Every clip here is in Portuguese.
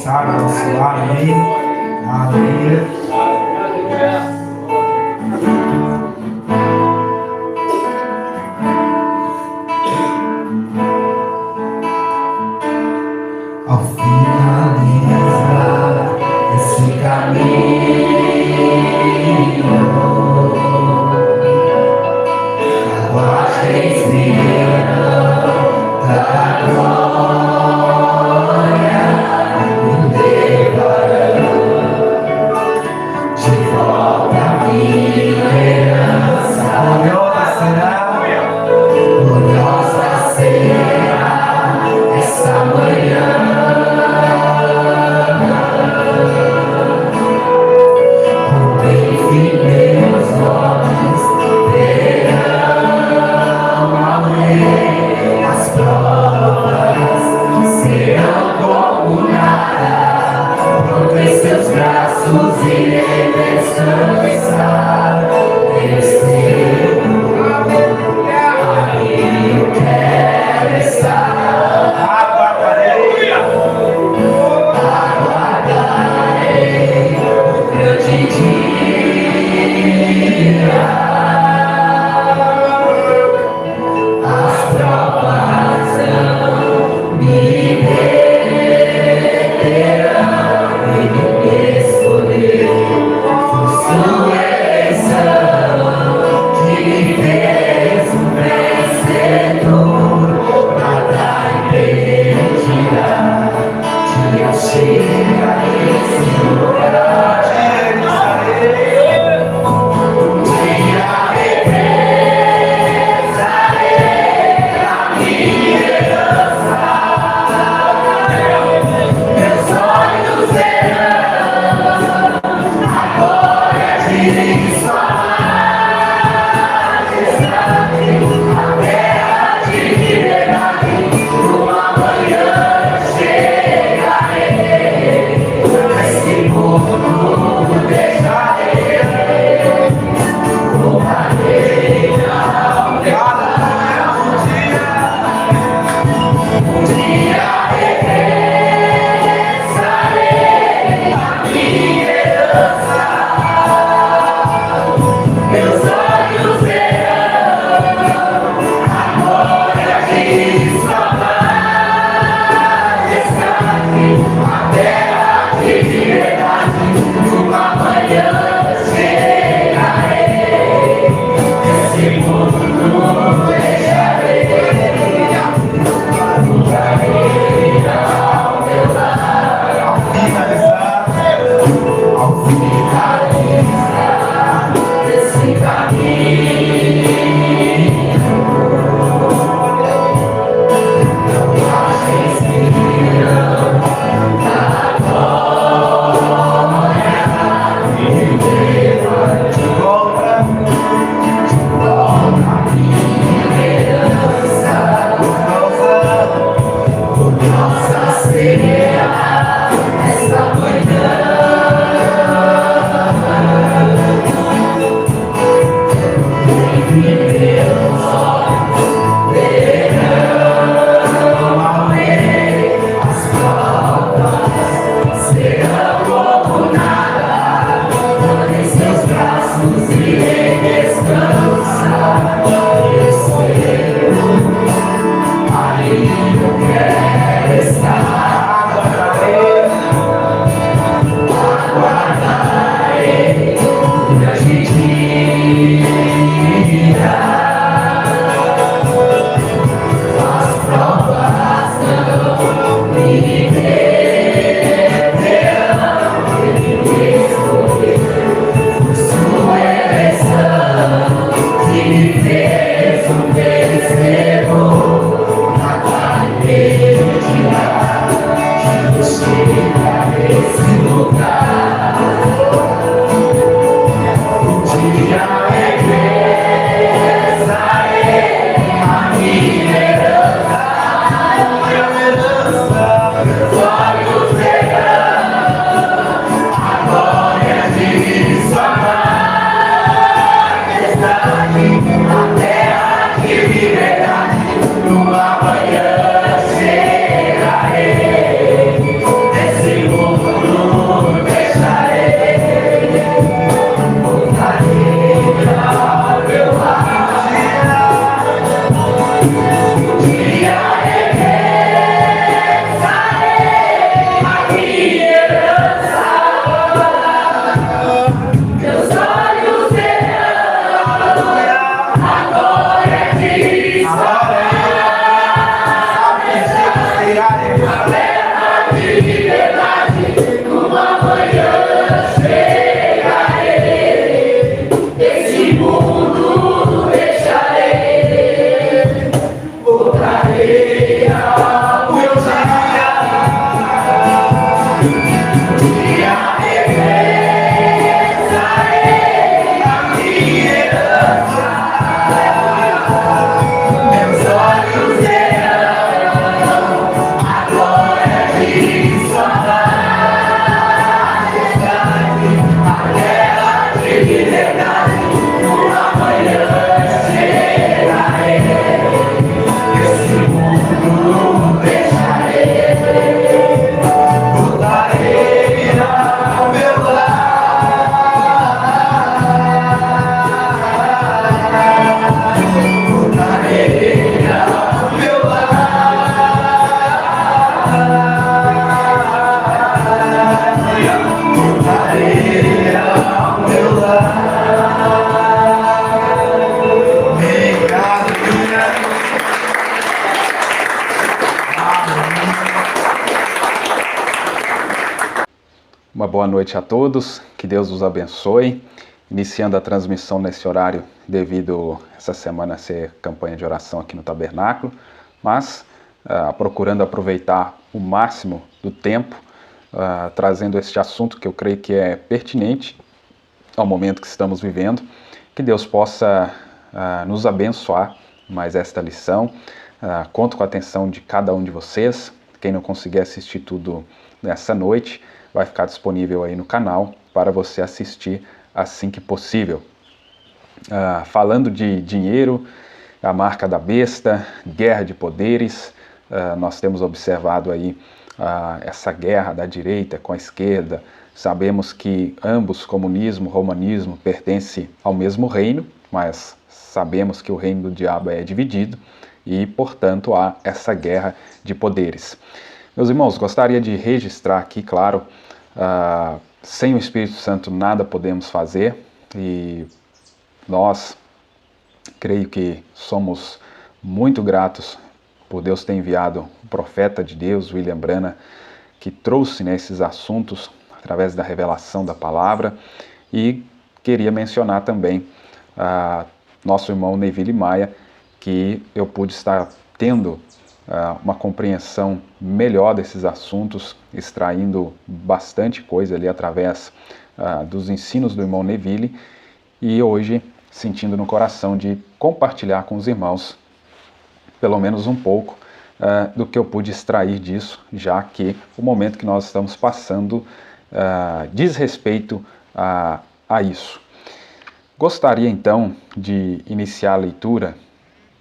abençoar, amém. Aleluia. Ao finalizar esse caminho, agora respirando da glória, me levarão de volta à minha herança. Gloriosa será essa manhã. Meus olhos verão além, as provas serão como nada, quando em seus braços irei descansar. Deus teu, aí eu quero estar. Aguardarei o grande dia. As provas não me deterão e me escolher por sua eleição, que me fez um vencedor. Nada impedirá que eu chegue a esse lugar. Uma boa noite a todos, que Deus os abençoe. Iniciando a transmissão nesse horário, devido essa semana ser campanha de oração aqui no Tabernáculo, mas procurando aproveitar o máximo do tempo, trazendo este assunto que eu creio que é pertinente ao momento que estamos vivendo. Que Deus possa nos abençoar mais esta lição. Conto com a atenção de cada um de vocês. Quem não conseguir assistir tudo nessa noite, vai ficar disponível aí no canal para você assistir assim que possível. Falando de dinheiro, a marca da besta, guerra de poderes, nós temos observado aí essa guerra da direita com a esquerda. Sabemos que ambos, comunismo, romanismo, pertencem ao mesmo reino, mas sabemos que o reino do diabo é dividido e, portanto, há essa guerra de poderes. Meus irmãos, gostaria de registrar aqui, claro, sem o Espírito Santo nada podemos fazer, e nós, creio que somos muito gratos por Deus ter enviado o profeta de Deus, William Branham, que trouxe esses assuntos através da revelação da palavra. E queria mencionar também nosso irmão Neville Maia, que eu pude estar tendo uma compreensão melhor desses assuntos, extraindo bastante coisa ali através dos ensinos do irmão Neville, e hoje sentindo no coração de compartilhar com os irmãos pelo menos um pouco do que eu pude extrair disso, já que o momento que nós estamos passando diz respeito a isso. Gostaria então de iniciar a leitura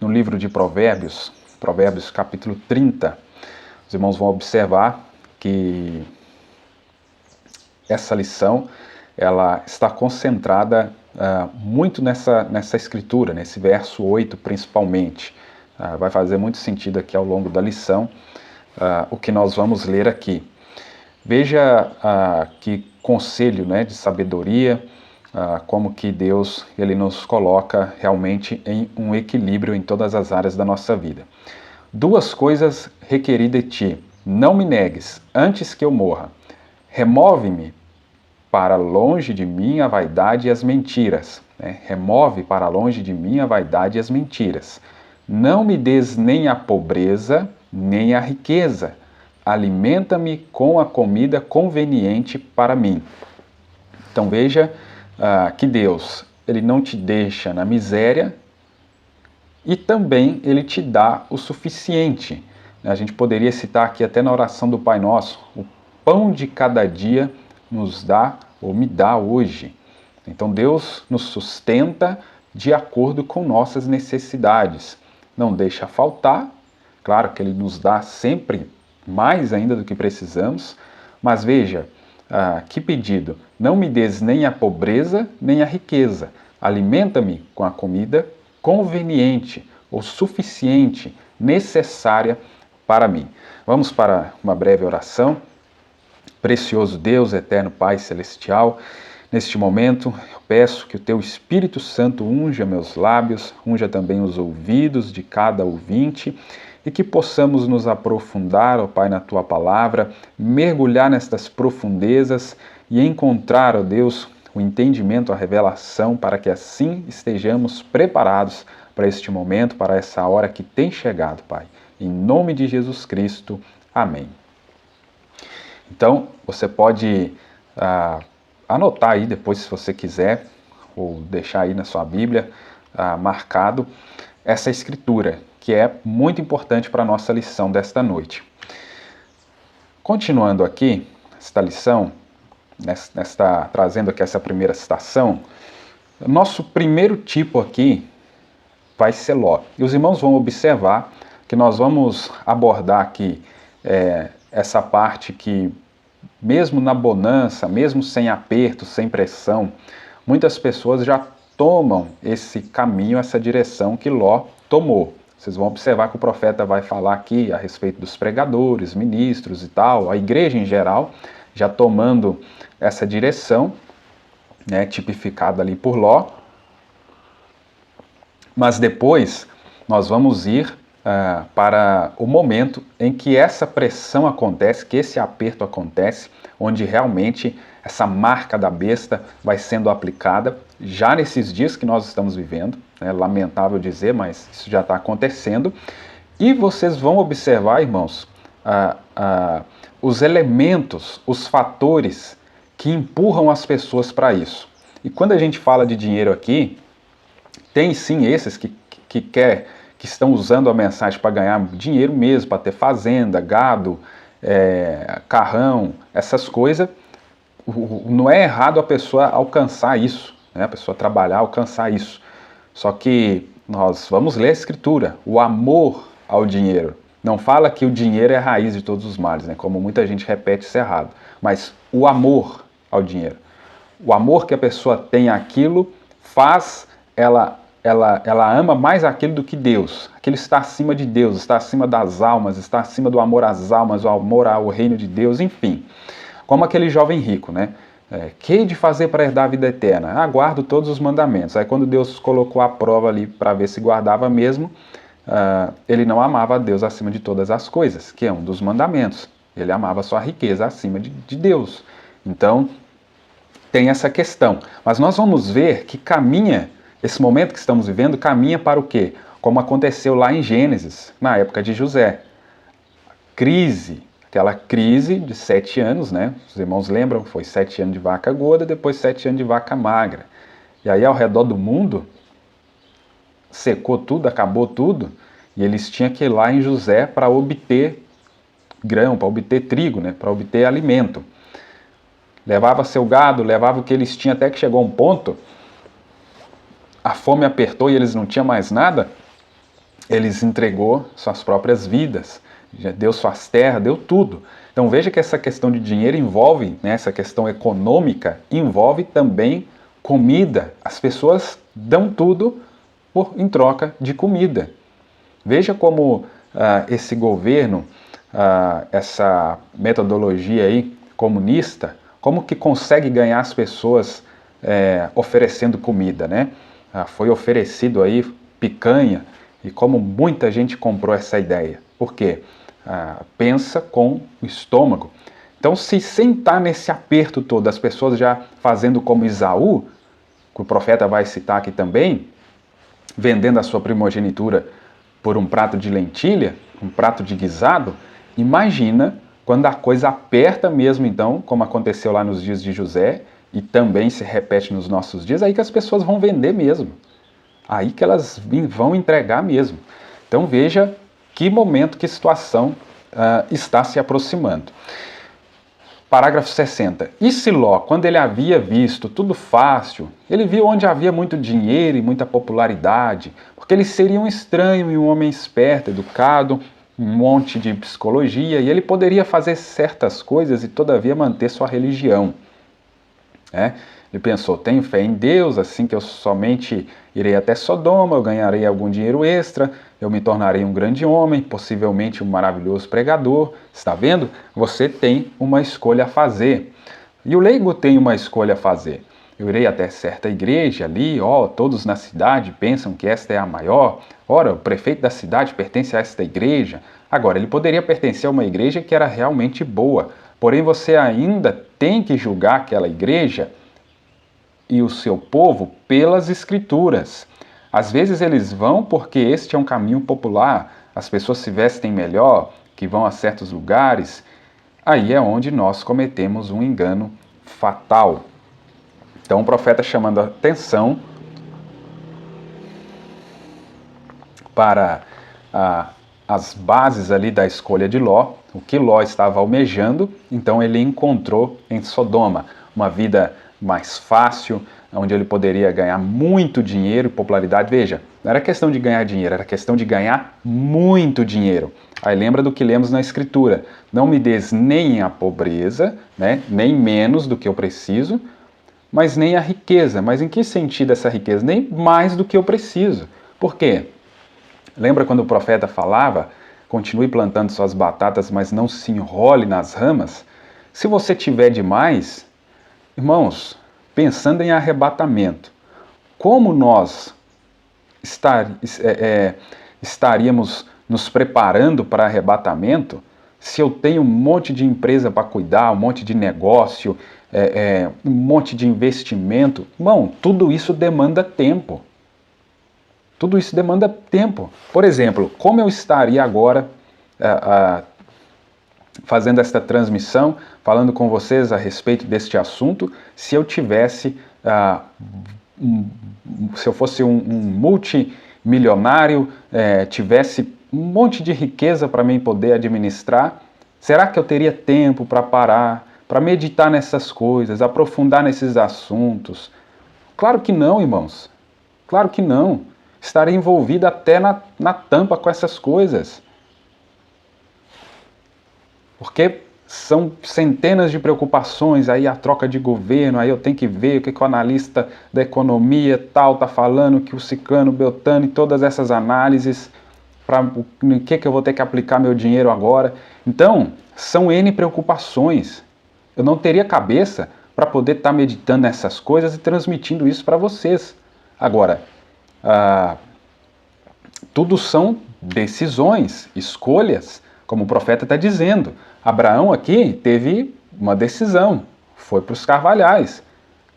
no livro de Provérbios, Provérbios capítulo 30. Os irmãos vão observar que essa lição ela está concentrada muito nessa escritura, nesse verso 8 principalmente. Vai fazer muito sentido aqui ao longo da lição o que nós vamos ler aqui. Veja que conselho, de sabedoria, como que Deus ele nos coloca realmente em um equilíbrio em todas as áreas da nossa vida. Duas coisas requeri de ti, não me negues, antes que eu morra. Remove-me para longe de mim a vaidade e as mentiras. Remove para longe de mim a vaidade e as mentiras. Não me des nem a pobreza, nem a riqueza. Alimenta-me com a comida conveniente para mim. Então veja que Deus ele não te deixa na miséria, e também ele te dá o suficiente. A gente poderia citar aqui até na oração do Pai Nosso: o pão de cada dia nos dá ou me dá hoje. Então Deus nos sustenta de acordo com nossas necessidades. Não deixa faltar, claro que ele nos dá sempre mais ainda do que precisamos, mas veja, que pedido: não me des nem a pobreza nem a riqueza, alimenta-me com a comida conveniente ou suficiente, necessária para mim. Vamos para uma breve oração. Precioso Deus, eterno Pai Celestial, neste momento eu peço que o Teu Espírito Santo unja meus lábios, unja também os ouvidos de cada ouvinte, e que possamos nos aprofundar, ó Pai, na Tua Palavra, mergulhar nestas profundezas e encontrar, ó Deus, o entendimento, a revelação, para que assim estejamos preparados para este momento, para essa hora que tem chegado, Pai. Em nome de Jesus Cristo, amém. Então, você pode anotar aí depois, se você quiser, ou deixar aí na sua Bíblia marcado essa escritura, que é muito importante para a nossa lição desta noite. Continuando aqui, esta lição, trazendo aqui essa primeira citação, nosso primeiro tipo aqui vai ser Ló. E os irmãos vão observar que nós vamos abordar aqui essa parte que, mesmo na bonança, mesmo sem aperto, sem pressão, muitas pessoas já tomam esse caminho, essa direção que Ló tomou. Vocês vão observar que o profeta vai falar aqui a respeito dos pregadores, ministros e tal, a igreja em geral, já tomando essa direção, né, tipificada ali por Ló. Mas depois nós vamos ir para o momento em que essa pressão acontece, que esse aperto acontece, onde realmente essa marca da besta vai sendo aplicada, já nesses dias que nós estamos vivendo, né? Lamentável dizer, mas isso já está acontecendo. E vocês vão observar, irmãos, os elementos, os fatores que empurram as pessoas para isso. E quando a gente fala de dinheiro aqui, tem sim esses que estão usando a mensagem para ganhar dinheiro mesmo, para ter fazenda, gado, carrão, essas coisas. Não é errado a pessoa alcançar isso, né? A pessoa trabalhar, alcançar isso. Só que nós vamos ler a Escritura, o amor ao dinheiro. Não fala que o dinheiro é a raiz de todos os males, né? Como muita gente repete, isso é errado. Mas o amor ao dinheiro. O amor que a pessoa tem àquilo faz ela ama mais aquilo do que Deus. Aquilo está acima de Deus, está acima das almas, está acima do amor às almas, o amor ao reino de Deus, enfim. Como aquele jovem rico, né? Que hei de fazer para herdar a vida eterna? Guardo todos os mandamentos. Aí quando Deus colocou a prova ali para ver se guardava mesmo, ele não amava a Deus acima de todas as coisas, que é um dos mandamentos. Ele amava sua riqueza acima de Deus. Então, tem essa questão. Mas nós vamos ver que esse momento que estamos vivendo caminha para o quê? Como aconteceu lá em Gênesis, na época de José. Crise, aquela crise de 7 anos, né? Os irmãos lembram, foi 7 anos de vaca gorda, depois 7 anos de vaca magra. E aí ao redor do mundo, secou tudo, acabou tudo, e eles tinham que ir lá em José para obter grão, para obter trigo, né? Para obter alimento. Levava seu gado, levava o que eles tinham, até que chegou a um ponto, a fome apertou e eles não tinham mais nada, eles entregou suas próprias vidas, deu suas terras, deu tudo. Então veja que essa questão de dinheiro envolve, né, essa questão econômica, envolve também comida. As pessoas dão tudo em troca de comida. Veja como esse governo, essa metodologia aí comunista, como que consegue ganhar as pessoas oferecendo comida, né? Foi oferecido aí picanha e como muita gente comprou essa ideia. Por quê? Pensa com o estômago. Então, se sentar nesse aperto todo, as pessoas já fazendo como Esaú, que o profeta vai citar aqui também, vendendo a sua primogenitura por um prato de lentilha, um prato de guisado, imagina quando a coisa aperta mesmo, então, como aconteceu lá nos dias de José, e também se repete nos nossos dias, aí que as pessoas vão vender mesmo. Aí que elas vão entregar mesmo. Então veja que momento, que situação está se aproximando. Parágrafo 60. E se Ló, quando ele havia visto tudo fácil, ele viu onde havia muito dinheiro e muita popularidade, porque ele seria um estranho e um homem esperto, educado, um monte de psicologia, e ele poderia fazer certas coisas e todavia manter sua religião. Ele pensou, tenho fé em Deus, assim que eu somente irei até Sodoma, eu ganharei algum dinheiro extra, eu me tornarei um grande homem, possivelmente um maravilhoso pregador. Está vendo? Você tem uma escolha a fazer. E o leigo tem uma escolha a fazer. Eu irei até certa igreja ali, todos na cidade pensam que esta é a maior. Ora, o prefeito da cidade pertence a esta igreja. Agora, ele poderia pertencer a uma igreja que era realmente boa, porém você ainda tem que julgar aquela igreja e o seu povo pelas escrituras. Às vezes eles vão porque este é um caminho popular, as pessoas se vestem melhor, que vão a certos lugares. aí é onde nós cometemos um engano fatal. Então o profeta chamando a atenção para as bases ali da escolha de Ló, o que Ló estava almejando, então ele encontrou em Sodoma uma vida mais fácil, onde ele poderia ganhar muito dinheiro e popularidade. Veja, não era questão de ganhar dinheiro, era questão de ganhar muito dinheiro. Aí lembra do que lemos na Escritura: não me des nem a pobreza, né, nem menos do que eu preciso, mas nem a riqueza. Mas em que sentido essa riqueza? Nem mais do que eu preciso. Por quê? Lembra quando o profeta falava: continue plantando suas batatas, mas não se enrole nas ramas? Se você tiver demais, irmãos, pensando em arrebatamento, como nós estaríamos nos preparando para arrebatamento se eu tenho um monte de empresa para cuidar, um monte de negócio, um monte de investimento? Irmão, tudo isso demanda tempo. Tudo isso demanda tempo. Por exemplo, como eu estaria agora fazendo esta transmissão, falando com vocês a respeito deste assunto, se eu tivesse, se eu fosse um multimilionário, tivesse um monte de riqueza para mim poder administrar? Será que eu teria tempo para parar, para meditar nessas coisas, aprofundar nesses assuntos? Claro que não, irmãos. Claro que não. Estarei envolvido até na tampa com essas coisas. Porque são centenas de preocupações, aí a troca de governo, aí eu tenho que ver o que o analista da economia tal está falando, que o Ciclano, Beltrano e todas essas análises, para o que eu vou ter que aplicar meu dinheiro agora. Então, são N preocupações. Eu não teria cabeça para poder estar meditando nessas coisas e transmitindo isso para vocês. Agora, tudo são decisões, escolhas, como o profeta está dizendo. Abraão aqui teve uma decisão, foi para os Carvalhais.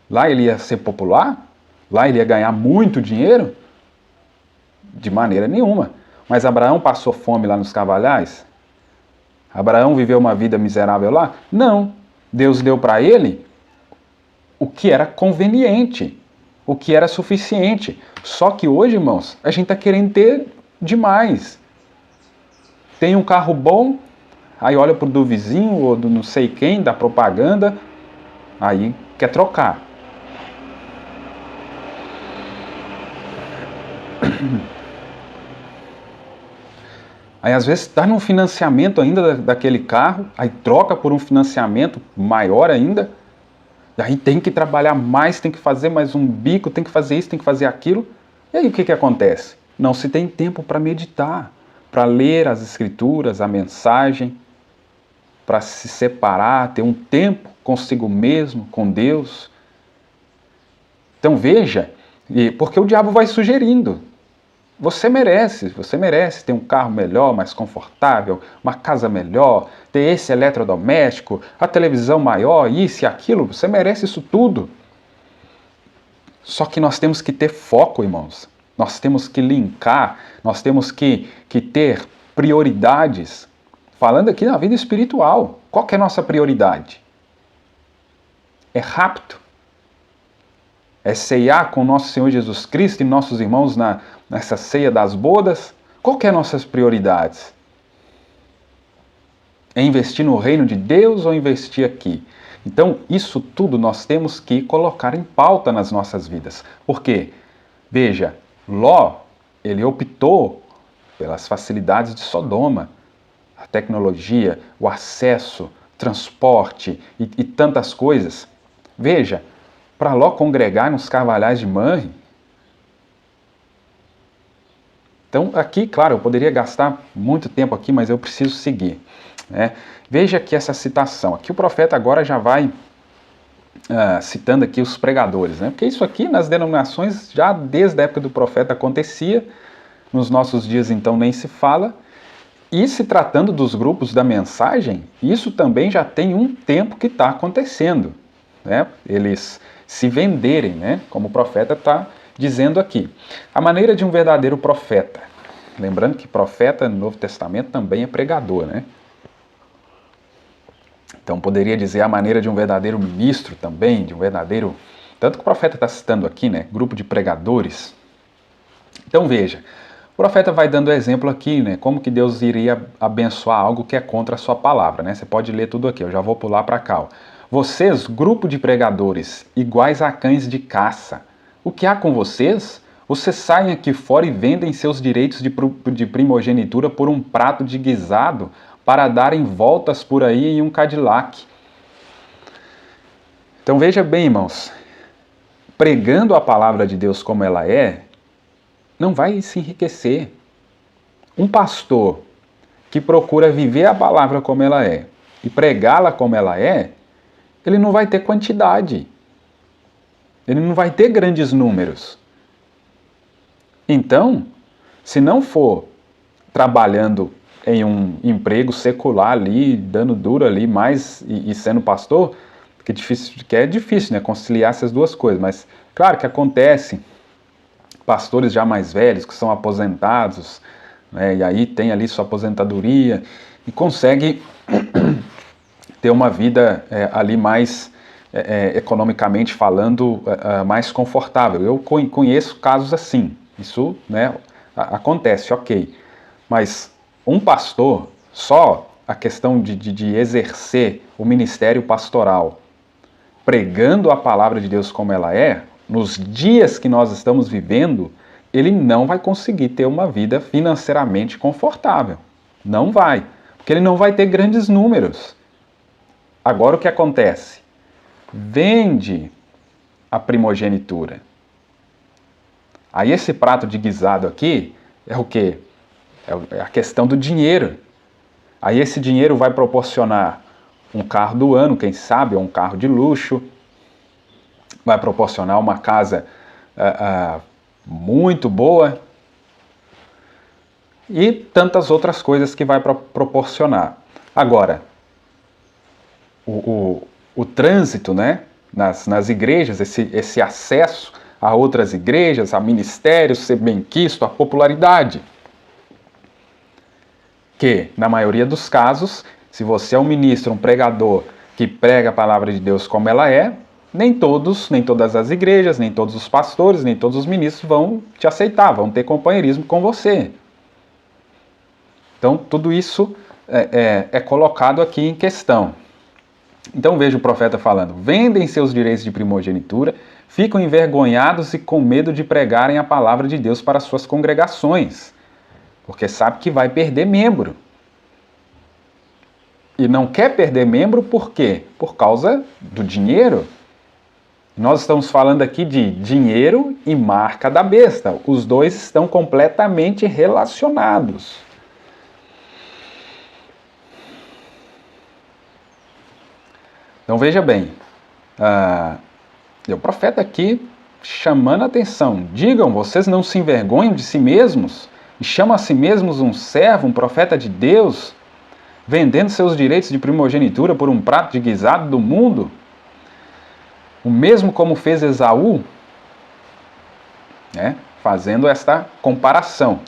Lá ele ia ser popular? Lá ele ia ganhar muito dinheiro? De maneira nenhuma. Mas Abraão passou fome lá nos Carvalhais? Abraão viveu uma vida miserável lá? Não. Deus deu para ele o que era conveniente, o que era suficiente. Só que hoje, irmãos, a gente está querendo ter demais. Tem um carro bom, aí olha para o do vizinho ou do não sei quem, da propaganda, aí quer trocar. Aí às vezes está num financiamento ainda daquele carro, aí troca por um financiamento maior ainda, e aí tem que trabalhar mais, tem que fazer mais um bico, tem que fazer isso, tem que fazer aquilo. E aí o que acontece? Não se tem tempo para meditar, para ler as escrituras, a mensagem, para se separar, ter um tempo consigo mesmo, com Deus. Então veja, porque o diabo vai sugerindo. Você merece ter um carro melhor, mais confortável, uma casa melhor, ter esse eletrodoméstico, a televisão maior, isso e aquilo, você merece isso tudo. Só que nós temos que ter foco, irmãos. Nós temos que linkar, nós temos que ter prioridades. Falando aqui na vida espiritual, qual que é a nossa prioridade? É rapto? É ceiar com nosso Senhor Jesus Cristo e nossos irmãos nessa ceia das bodas? Qual que é as nossas prioridades? É investir no reino de Deus ou investir aqui? Então, isso tudo nós temos que colocar em pauta nas nossas vidas. Por quê? Veja, Ló, ele optou pelas facilidades de Sodoma. A tecnologia, o acesso, transporte e tantas coisas. Veja, para Ló congregar nos Carvalhais de Manre. Então aqui, claro, eu poderia gastar muito tempo aqui, mas eu preciso seguir. Né? Veja aqui essa citação. Aqui o profeta agora já vai citando aqui os pregadores. Né? Porque isso aqui nas denominações já desde a época do profeta acontecia. Nos nossos dias então nem se fala. E se tratando dos grupos da mensagem, isso também já tem um tempo que está acontecendo. Né? Eles se venderem, né? Como o profeta está dizendo aqui. A maneira de um verdadeiro profeta. Lembrando que profeta no Novo Testamento também é pregador, né? Então poderia dizer a maneira de um verdadeiro ministro também, de um verdadeiro... Tanto que o profeta está citando aqui, né? Grupo de pregadores. Então veja, o profeta vai dando exemplo aqui, né? Como que Deus iria abençoar algo que é contra a sua palavra, né? Você pode ler tudo aqui, eu já vou pular para cá. Ó. Vocês, grupo de pregadores, iguais a cães de caça, o que há com vocês? Vocês saem aqui fora e vendem seus direitos de primogenitura por um prato de guisado para darem voltas por aí em um Cadillac. Então veja bem, irmãos, pregando a palavra de Deus como ela é, não vai se enriquecer. Um pastor que procura viver a palavra como ela é e pregá-la como ela é, ele não vai ter quantidade. Ele não vai ter grandes números. Então, se não for trabalhando em um emprego secular ali, dando duro ali, mais e sendo pastor, que é difícil, né, conciliar essas duas coisas, mas claro que acontece, pastores já mais velhos, que são aposentados, né, e aí tem ali sua aposentadoria, e consegue ter uma vida ali mais, economicamente falando, mais confortável. Eu conheço casos assim, isso, né, acontece, ok, mas um pastor, só a questão de exercer o ministério pastoral, pregando a palavra de Deus como ela é, nos dias que nós estamos vivendo, ele não vai conseguir ter uma vida financeiramente confortável. Não vai, porque ele não vai ter grandes números. Agora o que acontece? Vende a primogenitura. Aí esse prato de guisado aqui é o quê? É a questão do dinheiro. Aí esse dinheiro vai proporcionar um carro do ano, quem sabe, ou um carro de luxo, vai proporcionar uma casa muito boa e tantas outras coisas que vai proporcionar. Agora, o trânsito, né, nas igrejas, esse acesso a outras igrejas, a ministérios, ser benquisto, a popularidade. Que, na maioria dos casos, se você é um ministro, um pregador que prega a palavra de Deus como ela é, nem todas as igrejas, nem todos os pastores, nem todos os ministros vão te aceitar, vão ter companheirismo com você. Então, tudo isso é colocado aqui em questão. Então, veja o profeta falando, vendem seus direitos de primogenitura, ficam envergonhados e com medo de pregarem a palavra de Deus para suas congregações, porque sabe que vai perder membro. E não quer perder membro por quê? Por causa do dinheiro. Nós estamos falando aqui de dinheiro e marca da besta. Os dois estão completamente relacionados. Então veja bem, o profeta aqui chamando a atenção. Digam, vocês não se envergonham de si mesmos? E chamam a si mesmos um servo, um profeta de Deus, vendendo seus direitos de primogenitura por um prato de guisado do mundo? O mesmo como fez Esaú, né, fazendo esta comparação.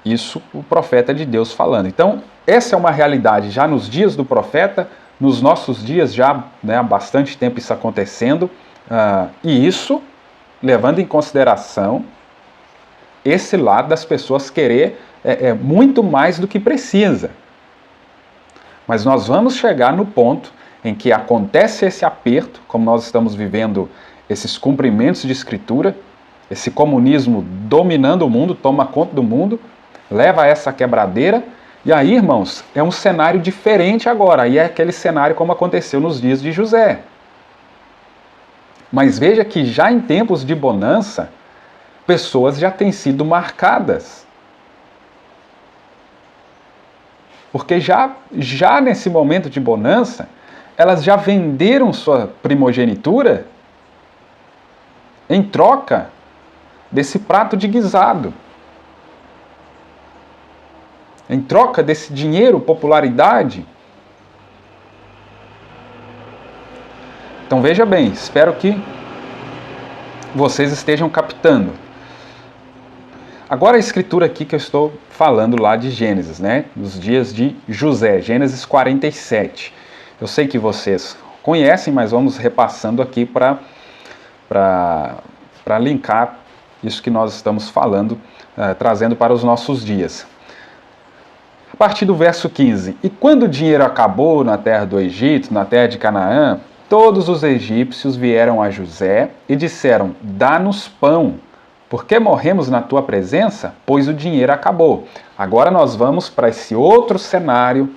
Isso o profeta de Deus falando. Então, essa é uma realidade já nos dias do profeta, nos nossos dias já, né, há bastante tempo isso acontecendo, e isso levando em consideração esse lado das pessoas querer muito mais do que precisa. Mas nós vamos chegar no ponto em que acontece esse aperto, como nós estamos vivendo esses cumprimentos de escritura, esse comunismo dominando o mundo, toma conta do mundo, leva a essa quebradeira, e aí, irmãos, é um cenário diferente agora, aí é aquele cenário como aconteceu nos dias de José. Mas veja que já em tempos de bonança, pessoas já têm sido marcadas. Porque já nesse momento de bonança, elas já venderam sua primogenitura em troca desse prato de guisado. Em troca desse dinheiro, popularidade. Então veja bem, espero que vocês estejam captando. Agora a escritura aqui que eu estou falando lá de Gênesis, né? Dos dias de José, Gênesis 47. Eu sei que vocês conhecem, mas vamos repassando aqui para linkar isso que nós estamos falando, trazendo para os nossos dias. A partir do verso 15. E quando o dinheiro acabou na terra do Egito, na terra de Canaã, todos os egípcios vieram a José e disseram: dá-nos pão, porque morremos na tua presença, pois o dinheiro acabou. Agora nós vamos para esse outro cenário,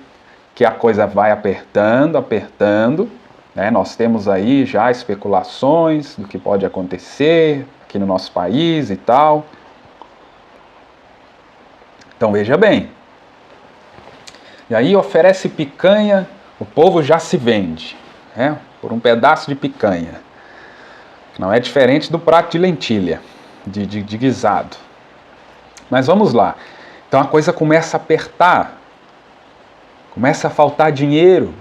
que a coisa vai apertando, apertando, né? Nós temos aí já especulações do que pode acontecer aqui no nosso país e tal. Então veja bem. E aí oferece picanha, o povo já se vende, né? Por um pedaço de picanha. Não é diferente do prato de lentilha, de guisado. Mas vamos lá. Então a coisa começa a apertar. Começa a faltar dinheiro.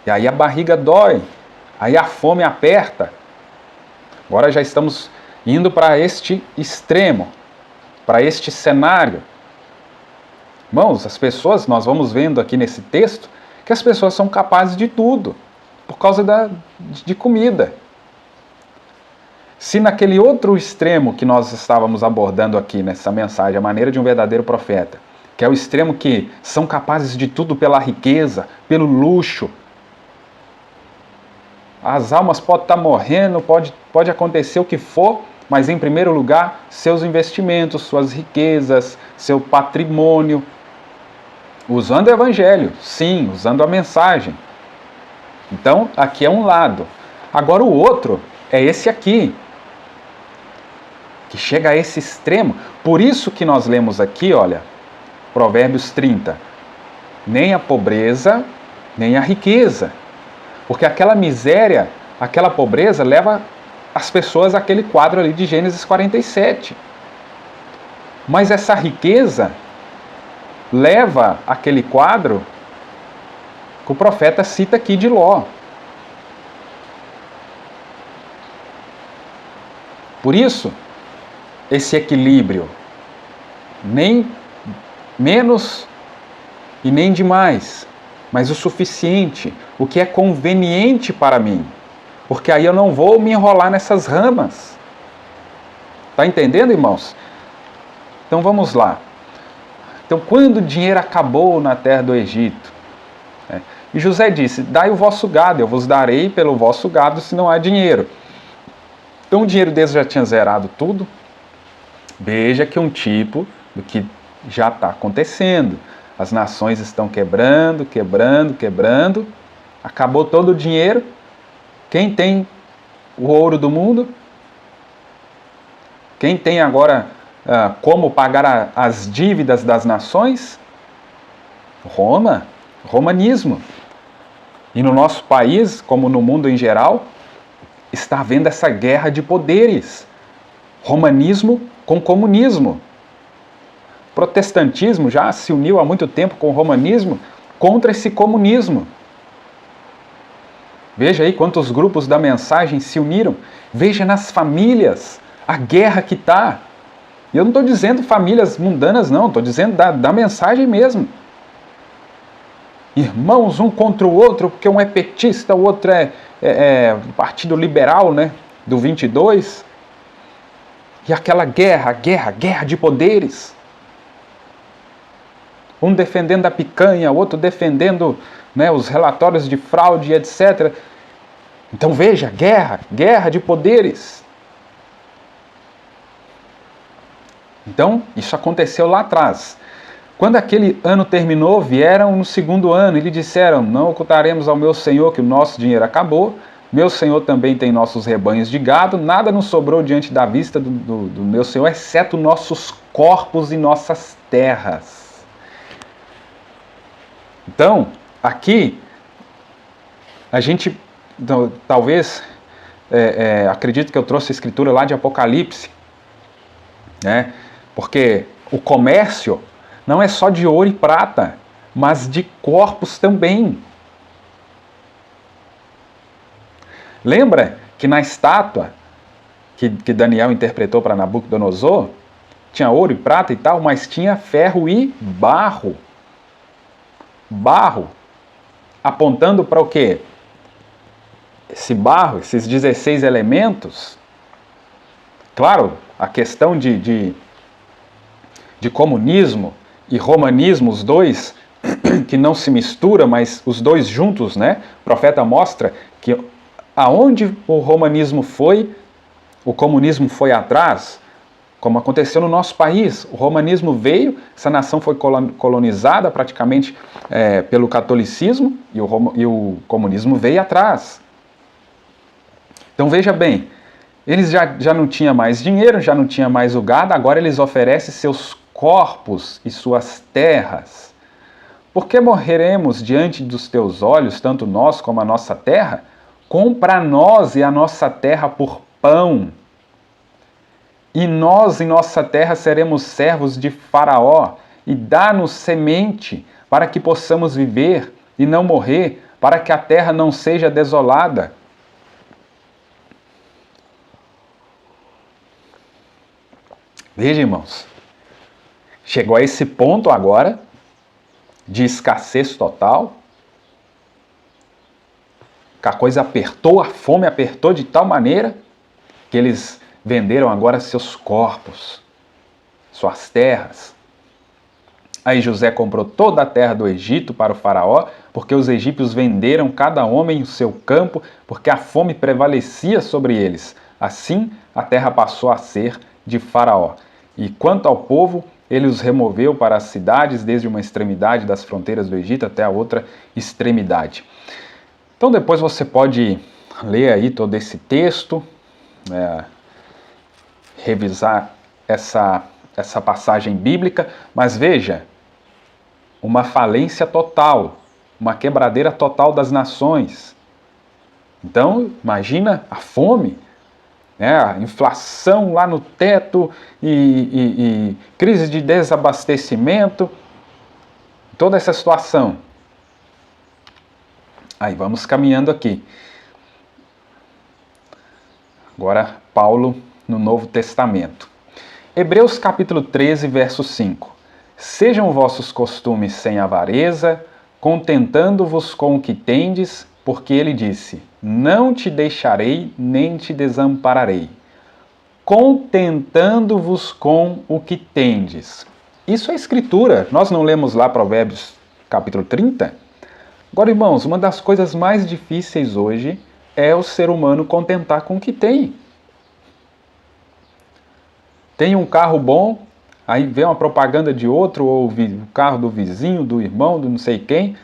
E aí a barriga dói. Aí a fome aperta. Agora já estamos indo para este extremo, para este cenário. Irmãos, as pessoas, nós vamos vendo aqui nesse texto, que as pessoas são capazes de tudo, por causa de comida. Se naquele outro extremo que nós estávamos abordando aqui nessa mensagem, a maneira de um verdadeiro profeta, que é o extremo que são capazes de tudo pela riqueza, pelo luxo, as almas podem estar morrendo, pode acontecer o que for, mas em primeiro lugar, seus investimentos, suas riquezas, seu patrimônio, usando o evangelho, sim, usando a mensagem. Então, aqui é um lado. Agora o outro é esse aqui, que chega a esse extremo. Por isso que nós lemos aqui, olha, Provérbios 30. Nem a pobreza, nem a riqueza. Porque aquela miséria, aquela pobreza leva as pessoas àquele quadro ali de Gênesis 47. Mas essa riqueza leva aquele quadro que o profeta cita aqui de Ló. Por isso, esse equilíbrio, nem menos e nem demais, mas o suficiente, o que é conveniente para mim, porque aí eu não vou me enrolar nessas ramas. Está entendendo, irmãos? Então vamos lá. Então, quando o dinheiro acabou na terra do Egito, e José disse: dai o vosso gado, eu vos darei pelo vosso gado se não há dinheiro. Então o dinheiro deles já tinha zerado tudo. Veja que um tipo do que já está acontecendo. As nações estão quebrando, quebrando, quebrando. Acabou todo o dinheiro. Quem tem o ouro do mundo? Quem tem agora como pagar as dívidas das nações? Roma, romanismo. E no nosso país, como no mundo em geral, está havendo essa guerra de poderes. Romanismo com comunismo. O protestantismo já se uniu há muito tempo com o romanismo contra esse comunismo. Veja aí quantos grupos da mensagem se uniram. Veja nas famílias a guerra que está. E eu não estou dizendo famílias mundanas, não. Estou dizendo da mensagem mesmo. Irmãos um contra o outro, porque um é petista, o outro é Partido Liberal, né, do 22. E aquela guerra de poderes. Um defendendo a picanha, o outro defendendo, né, os relatórios de fraude, etc. Então veja, guerra de poderes. Então, isso aconteceu lá atrás. Quando aquele ano terminou, vieram no segundo ano e lhe disseram: não ocultaremos ao meu senhor que o nosso dinheiro acabou, meu senhor também tem nossos rebanhos de gado, nada nos sobrou diante da vista do meu senhor, exceto nossos corpos e nossas terras. Então, aqui, a gente, talvez, acredito que eu trouxe a escritura lá de Apocalipse, né? Porque o comércio não é só de ouro e prata, mas de corpos também. Lembra que na estátua que Daniel interpretou para Nabucodonosor, tinha ouro e prata e tal, mas tinha ferro e barro. Barro. Apontando para o quê? Esse barro, esses 16 elementos. Claro, a questão de comunismo e romanismo, os dois, que não se mistura, mas os dois juntos, né? O profeta mostra que aonde o romanismo foi, o comunismo foi atrás, como aconteceu no nosso país. O romanismo veio, essa nação foi colonizada praticamente pelo catolicismo e o comunismo veio atrás. Então veja bem, eles já não tinham mais dinheiro, já não tinham mais o gado, agora eles oferecem seus corpos e suas terras. Por que morreremos diante dos teus olhos, tanto nós como a nossa terra? Compra nós e a nossa terra por pão. E nós em nossa terra seremos servos de Faraó, e dá-nos semente para que possamos viver e não morrer, para que a terra não seja desolada. Veja, irmãos, chegou a esse ponto agora de escassez total, que a coisa apertou, a fome apertou de tal maneira que eles venderam agora seus corpos, suas terras. Aí José comprou toda a terra do Egito para o faraó, porque os egípcios venderam cada homem o seu campo, porque a fome prevalecia sobre eles. Assim, a terra passou a ser de Faraó. E quanto ao povo, ele os removeu para as cidades, desde uma extremidade das fronteiras do Egito até a outra extremidade. Então depois você pode ler aí todo esse texto, revisar essa passagem bíblica, mas veja, uma falência total, uma quebradeira total das nações. Então, imagina a fome, a inflação lá no teto e crise de desabastecimento, toda essa situação. Aí vamos caminhando aqui. Agora, Paulo no Novo Testamento. Hebreus capítulo 13, verso 5. Sejam vossos costumes sem avareza, contentando-vos com o que tendes, porque ele disse, não te deixarei nem te desampararei. Contentando-vos com o que tendes. Isso é escritura. Nós não lemos lá Provérbios capítulo 30? Agora, irmãos, uma das coisas mais difíceis hoje é o ser humano contentar com o que tem. Tem um carro bom, aí vem uma propaganda de outro, ou o carro do vizinho, do irmão, do não sei quem,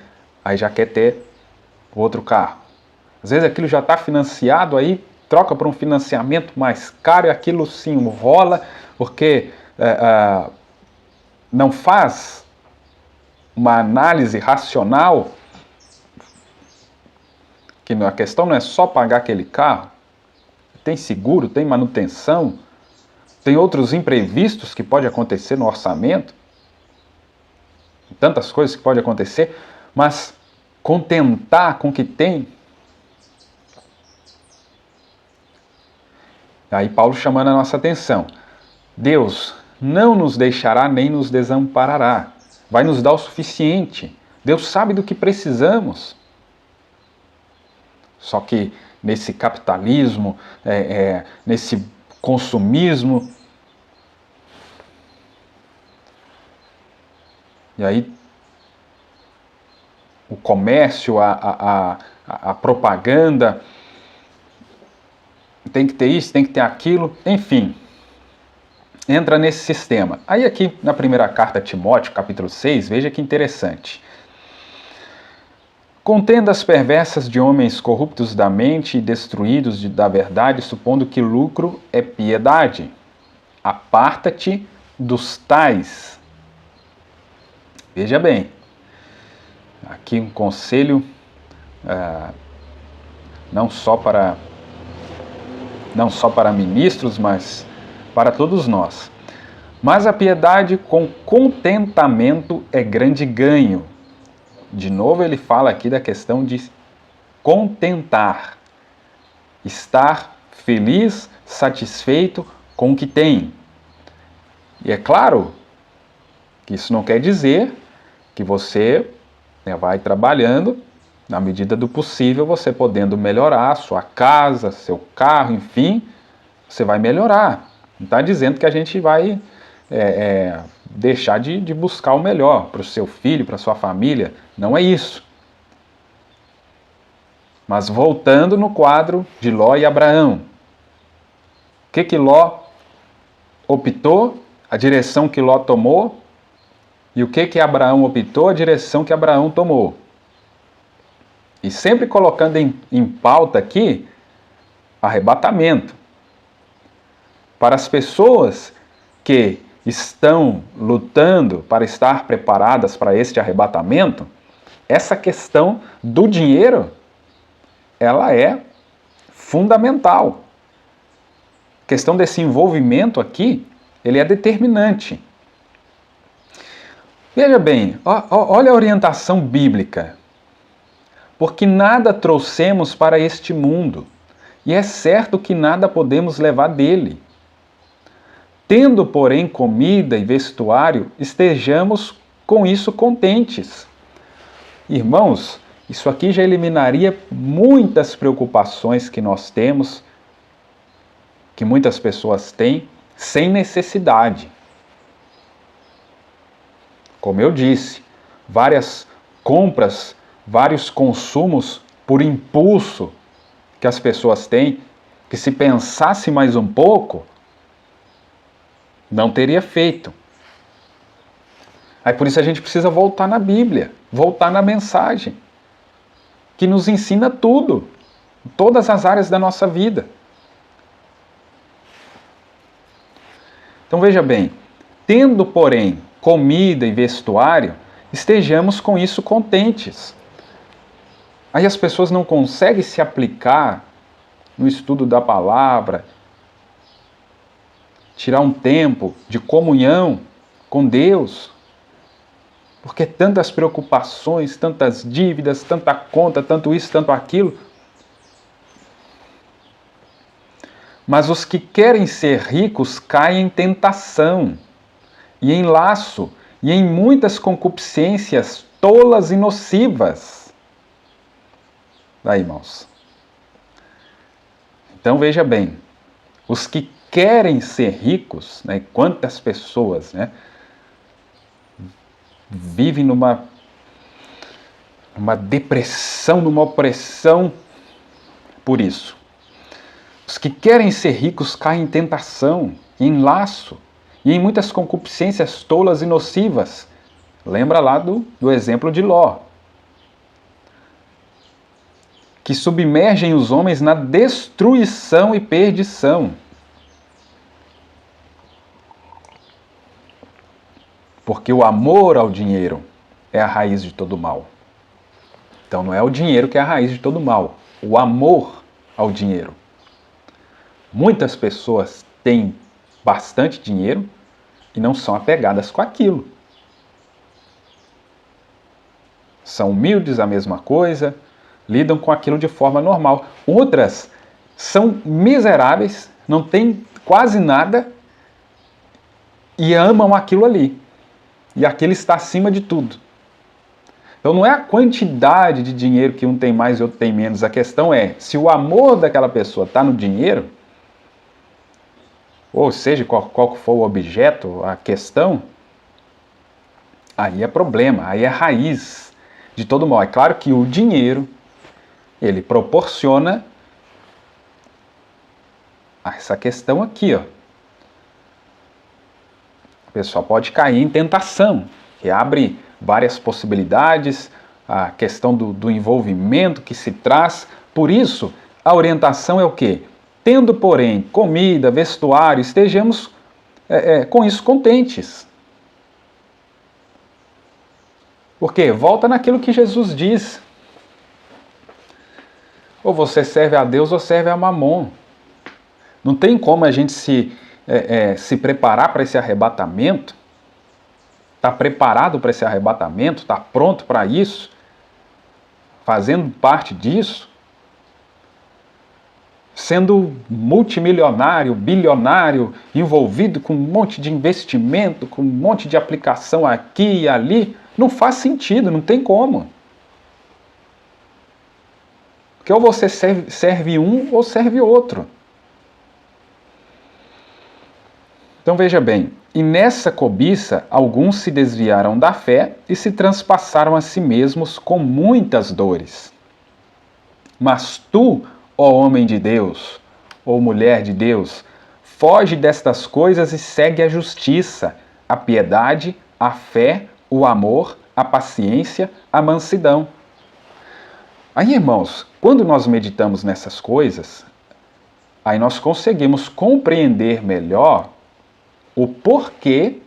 aí já quer ter outro carro. Às vezes aquilo já está financiado, aí troca para um financiamento mais caro e aquilo sim rola, porque não faz uma análise racional, que a questão não é só pagar aquele carro, tem seguro, tem manutenção, tem outros imprevistos que podem acontecer no orçamento, tantas coisas que podem acontecer, mas contentar com o que tem. Aí Paulo chamando a nossa atenção. Deus não nos deixará nem nos desamparará. Vai nos dar o suficiente. Deus sabe do que precisamos. Só que nesse capitalismo, nesse consumismo, e aí o comércio, a propaganda, tem que ter isso, tem que ter aquilo, enfim, entra nesse sistema. Aí aqui na primeira carta a Timóteo, capítulo 6, veja que interessante. Contendas perversas de homens corruptos da mente e destruídos da verdade, supondo que lucro é piedade. Aparta-te dos tais. Veja bem, aqui um conselho não só para ministros, mas para todos nós. Mas a piedade com contentamento é grande ganho. De novo ele fala aqui da questão de contentar, estar feliz, satisfeito com o que tem. E é claro que isso não quer dizer que você vai trabalhando, na medida do possível, você podendo melhorar a sua casa, seu carro, enfim, você vai melhorar. Não está dizendo que a gente vai deixar de buscar o melhor para o seu filho, para a sua família. Não é isso. Mas voltando no quadro de Ló e Abraão. O que Ló optou? A direção que Ló tomou. E o que Abraão optou? A direção que Abraão tomou. E sempre colocando em pauta aqui, arrebatamento. Para as pessoas que estão lutando para estar preparadas para este arrebatamento, essa questão do dinheiro, ela é fundamental. A questão desse envolvimento aqui, ele é determinante. Veja bem, olha a orientação bíblica. Porque nada trouxemos para este mundo, e é certo que nada podemos levar dele. Tendo, porém, comida e vestuário, estejamos com isso contentes. Irmãos, isso aqui já eliminaria muitas preocupações que nós temos, que muitas pessoas têm, sem necessidade. Como eu disse, várias compras, vários consumos por impulso que as pessoas têm, que se pensasse mais um pouco, não teria feito. Aí por isso a gente precisa voltar na Bíblia, voltar na mensagem, que nos ensina tudo, todas as áreas da nossa vida. Então veja bem, tendo porém comida e vestuário, estejamos com isso contentes. Aí as pessoas não conseguem se aplicar no estudo da palavra, tirar um tempo de comunhão com Deus, porque tantas preocupações, tantas dívidas, tanta conta, tanto isso, tanto aquilo. Mas os que querem ser ricos caem em tentação, e em laço, e em muitas concupiscências tolas e nocivas. Daí, irmãos. Então veja bem, os que querem ser ricos, né, quantas pessoas, né, vivem numa depressão, numa opressão por isso. Os que querem ser ricos caem em tentação, em laço, e em muitas concupiscências tolas e nocivas. Lembra lá do exemplo de Ló. Que submergem os homens na destruição e perdição. Porque o amor ao dinheiro é a raiz de todo mal. Então não é o dinheiro que é a raiz de todo mal. O amor ao dinheiro. Muitas pessoas têm bastante dinheiro e não são apegadas com aquilo. São humildes, a mesma coisa, lidam com aquilo de forma normal. Outras são miseráveis, não têm quase nada e amam aquilo ali. E aquilo está acima de tudo. Então não é a quantidade de dinheiro que um tem mais e outro tem menos. A questão é, se o amor daquela pessoa está no dinheiro, ou seja, qual for o objeto, a questão, aí é problema, aí é raiz de todo mal. É claro que o dinheiro, ele proporciona essa questão aqui, ó. A pessoa pode cair em tentação, que abre várias possibilidades, a questão do envolvimento que se traz. Por isso, a orientação é o quê? Tendo, porém, comida, vestuário, estejamos com isso contentes. Porque volta naquilo que Jesus diz. Ou você serve a Deus ou serve a Mamon. Não tem como a gente se preparar para esse arrebatamento, está preparado para esse arrebatamento, está pronto para isso, fazendo parte disso, sendo multimilionário, bilionário, envolvido com um monte de investimento, com um monte de aplicação aqui e ali. Não faz sentido, não tem como. Porque ou você serve um ou serve outro. Então veja bem, e nessa cobiça alguns se desviaram da fé e se transpassaram a si mesmos com muitas dores. Mas tu, ó homem de Deus, ou mulher de Deus, foge destas coisas e segue a justiça, a piedade, a fé, o amor, a paciência, a mansidão. Aí, irmãos, quando nós meditamos nessas coisas, aí nós conseguimos compreender melhor o porquê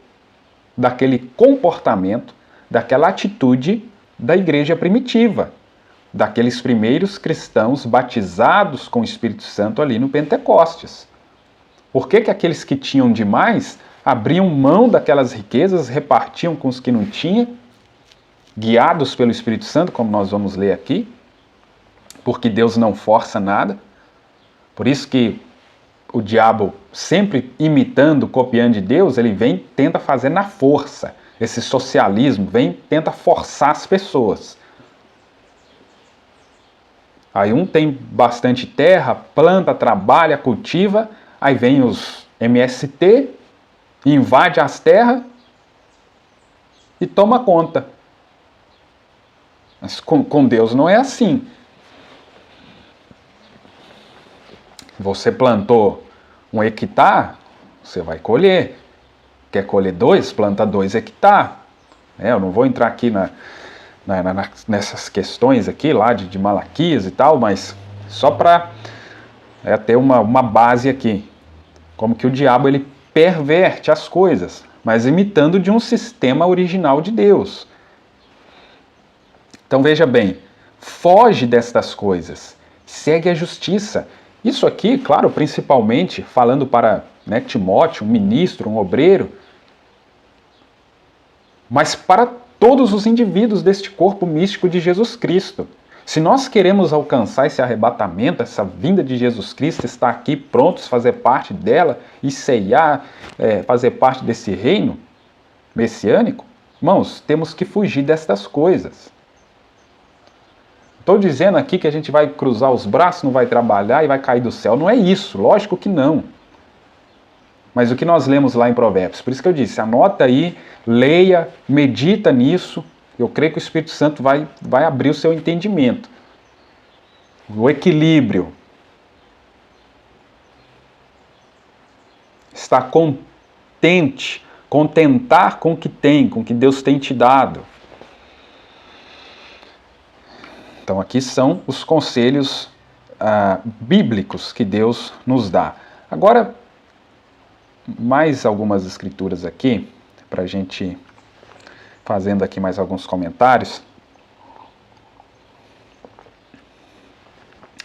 daquele comportamento, daquela atitude da igreja primitiva, daqueles primeiros cristãos batizados com o Espírito Santo ali no Pentecostes. Por que aqueles que tinham demais abriam mão daquelas riquezas, repartiam com os que não tinham, guiados pelo Espírito Santo, como nós vamos ler aqui? Porque Deus não força nada. Por isso que o diabo, sempre imitando, copiando de Deus, ele vem, tenta fazer na força. Esse socialismo vem, tenta forçar as pessoas. Aí um tem bastante terra, planta, trabalha, cultiva, aí vem os MST, invade as terras e toma conta. Mas com Deus não é assim. Você plantou 1 hectare, você vai colher. Quer colher 2? Planta 2 hectares. Eu não vou entrar aqui nessas questões aqui, lá de Malaquias e tal, mas só para ter uma base aqui. Como que o diabo ele perverte as coisas, mas imitando de um sistema original de Deus. Então veja bem, foge destas coisas, segue a justiça. Isso aqui, claro, principalmente falando para Timóteo, um ministro, um obreiro, mas para todos os indivíduos deste corpo místico de Jesus Cristo. Se nós queremos alcançar esse arrebatamento, essa vinda de Jesus Cristo, estar aqui prontos, fazer parte dela e ceiar, fazer parte desse reino messiânico, irmãos, temos que fugir destas coisas. Estou dizendo aqui que a gente vai cruzar os braços, não vai trabalhar e vai cair do céu. Não é isso, lógico que não. Mas o que nós lemos lá em Provérbios, por isso que eu disse, anota aí, leia, medita nisso. Eu creio que o Espírito Santo vai abrir o seu entendimento. O equilíbrio. Estar contente, contentar com o que tem, com o que Deus tem te dado. Então aqui são os conselhos bíblicos que Deus nos dá. Agora, mais algumas escrituras aqui, para a gente fazendo aqui mais alguns comentários.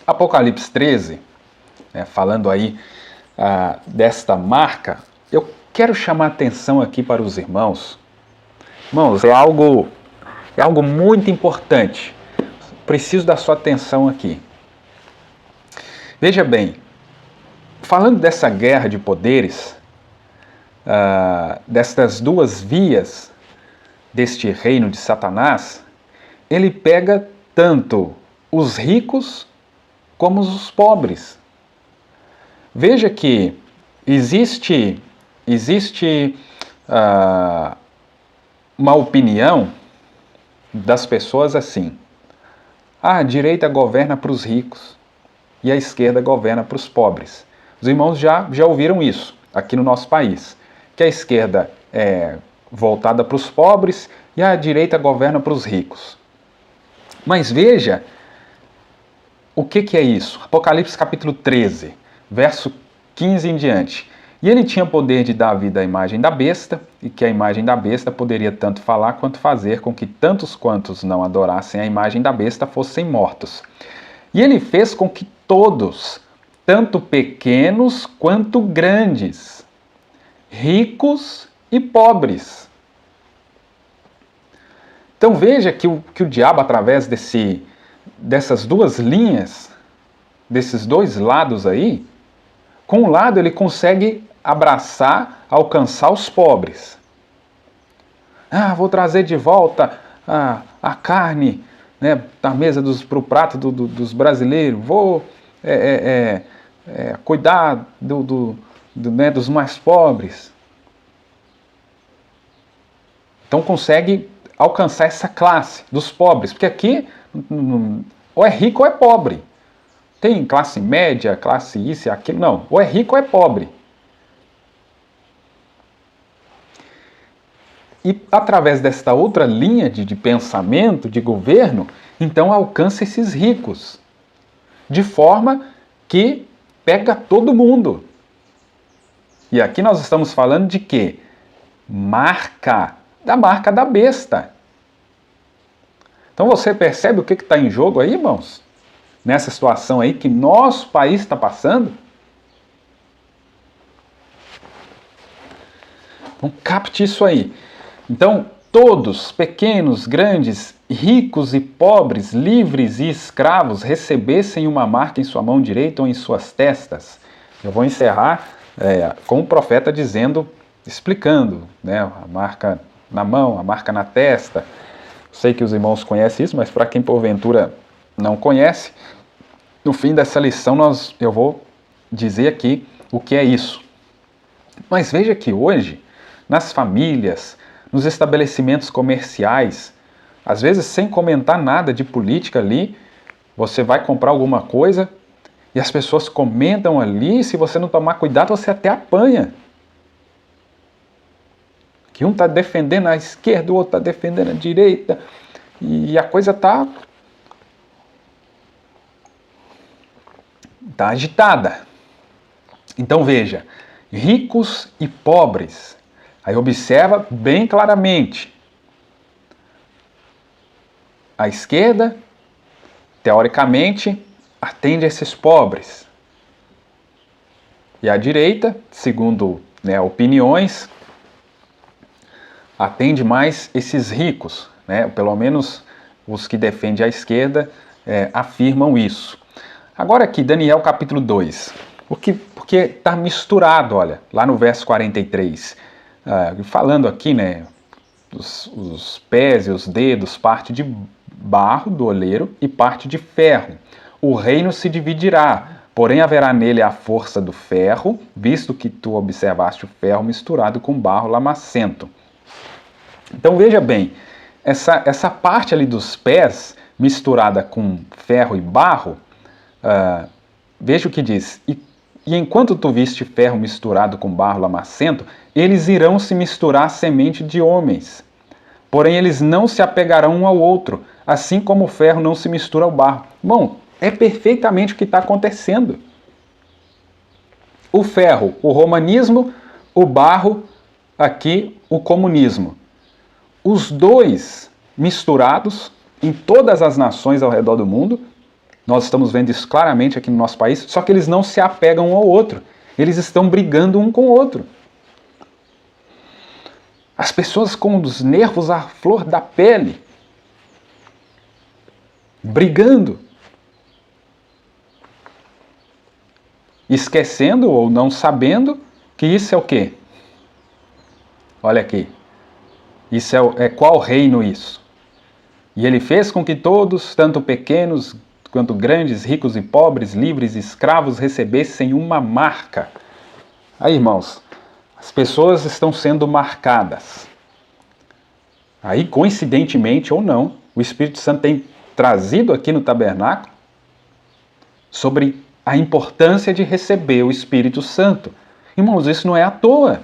Apocalipse 13, falando aí desta marca, eu quero chamar a atenção aqui para os irmãos. Irmãos, é algo muito importante. Preciso da sua atenção aqui. Veja bem, falando dessa guerra de poderes, destas duas vias deste reino de Satanás, ele pega tanto os ricos como os pobres. Veja que existe uma opinião das pessoas assim: a direita governa para os ricos e a esquerda governa para os pobres. Os irmãos já ouviram isso aqui no nosso país, que a esquerda é voltada para os pobres e a direita governa para os ricos. Mas veja o que é isso. Apocalipse capítulo 13, verso 15 em diante. E ele tinha poder de dar vida à imagem da besta, e que a imagem da besta poderia tanto falar quanto fazer com que tantos quantos não adorassem a imagem da besta fossem mortos. E ele fez com que todos, tanto pequenos quanto grandes, ricos e pobres. Então veja que o diabo, através dessas duas linhas, desses dois lados aí, com um lado ele consegue abraçar, alcançar os pobres. Vou trazer de volta a carne, né, da mesa para o prato dos brasileiros, vou cuidar né, dos mais pobres. Então consegue alcançar essa classe dos pobres, porque aqui ou é rico ou é pobre. Tem classe média, classe isso e aquilo, não. Ou é rico ou é pobre. E através desta outra linha de pensamento, de governo, então alcança esses ricos, de forma que pega todo mundo. E aqui nós estamos falando de quê? Da marca da besta. Então você percebe o que está em jogo aí, irmãos? Nessa situação aí que nosso país está passando? Então capte isso aí. Então todos, pequenos, grandes, ricos e pobres, livres e escravos, recebessem uma marca em sua mão direita ou em suas testas. Eu vou encerrar com o profeta dizendo, explicando, né, a marca na mão, a marca na testa. Sei que os irmãos conhecem isso, mas para quem porventura não conhece, no fim dessa lição eu vou dizer aqui o que é isso. Mas veja que hoje, nas famílias, nos estabelecimentos comerciais, às vezes sem comentar nada de política ali, você vai comprar alguma coisa e as pessoas comentam ali, se você não tomar cuidado, você até apanha. Que um está defendendo a esquerda, o outro está defendendo a direita, e a coisa está agitada. Então veja, ricos e pobres. Aí observa bem claramente. A esquerda, teoricamente, atende a esses pobres. E a direita, segundo, né, opiniões, atende mais esses ricos, né? Pelo menos os que defendem a esquerda afirmam isso. Agora aqui, Daniel capítulo 2, porque está misturado, olha, lá no verso 43, falando aqui, né, os pés e os dedos, parte de barro do oleiro e parte de ferro. O reino se dividirá, porém haverá nele a força do ferro, visto que tu observaste o ferro misturado com barro lamacento. Então veja bem, essa parte ali dos pés, misturada com ferro e barro, veja o que diz, e enquanto tu viste ferro misturado com barro lamacento, eles irão se misturar à semente de homens, porém eles não se apegarão um ao outro, assim como o ferro não se mistura ao barro. Bom, é perfeitamente o que está acontecendo. O ferro, o romanismo, o barro, aqui o comunismo. Os dois misturados em todas as nações ao redor do mundo, nós estamos vendo isso claramente aqui no nosso país, só que eles não se apegam um ao outro. Eles estão brigando um com o outro. As pessoas com os nervos à flor da pele, brigando, esquecendo ou não sabendo que isso é o quê? Olha aqui. Isso é qual reino isso? E ele fez com que todos, tanto pequenos quanto grandes, ricos e pobres, livres e escravos, recebessem uma marca. Aí, irmãos, as pessoas estão sendo marcadas. Aí, coincidentemente ou não, o Espírito Santo tem trazido aqui no tabernáculo sobre a importância de receber o Espírito Santo. Irmãos, isso não é à toa.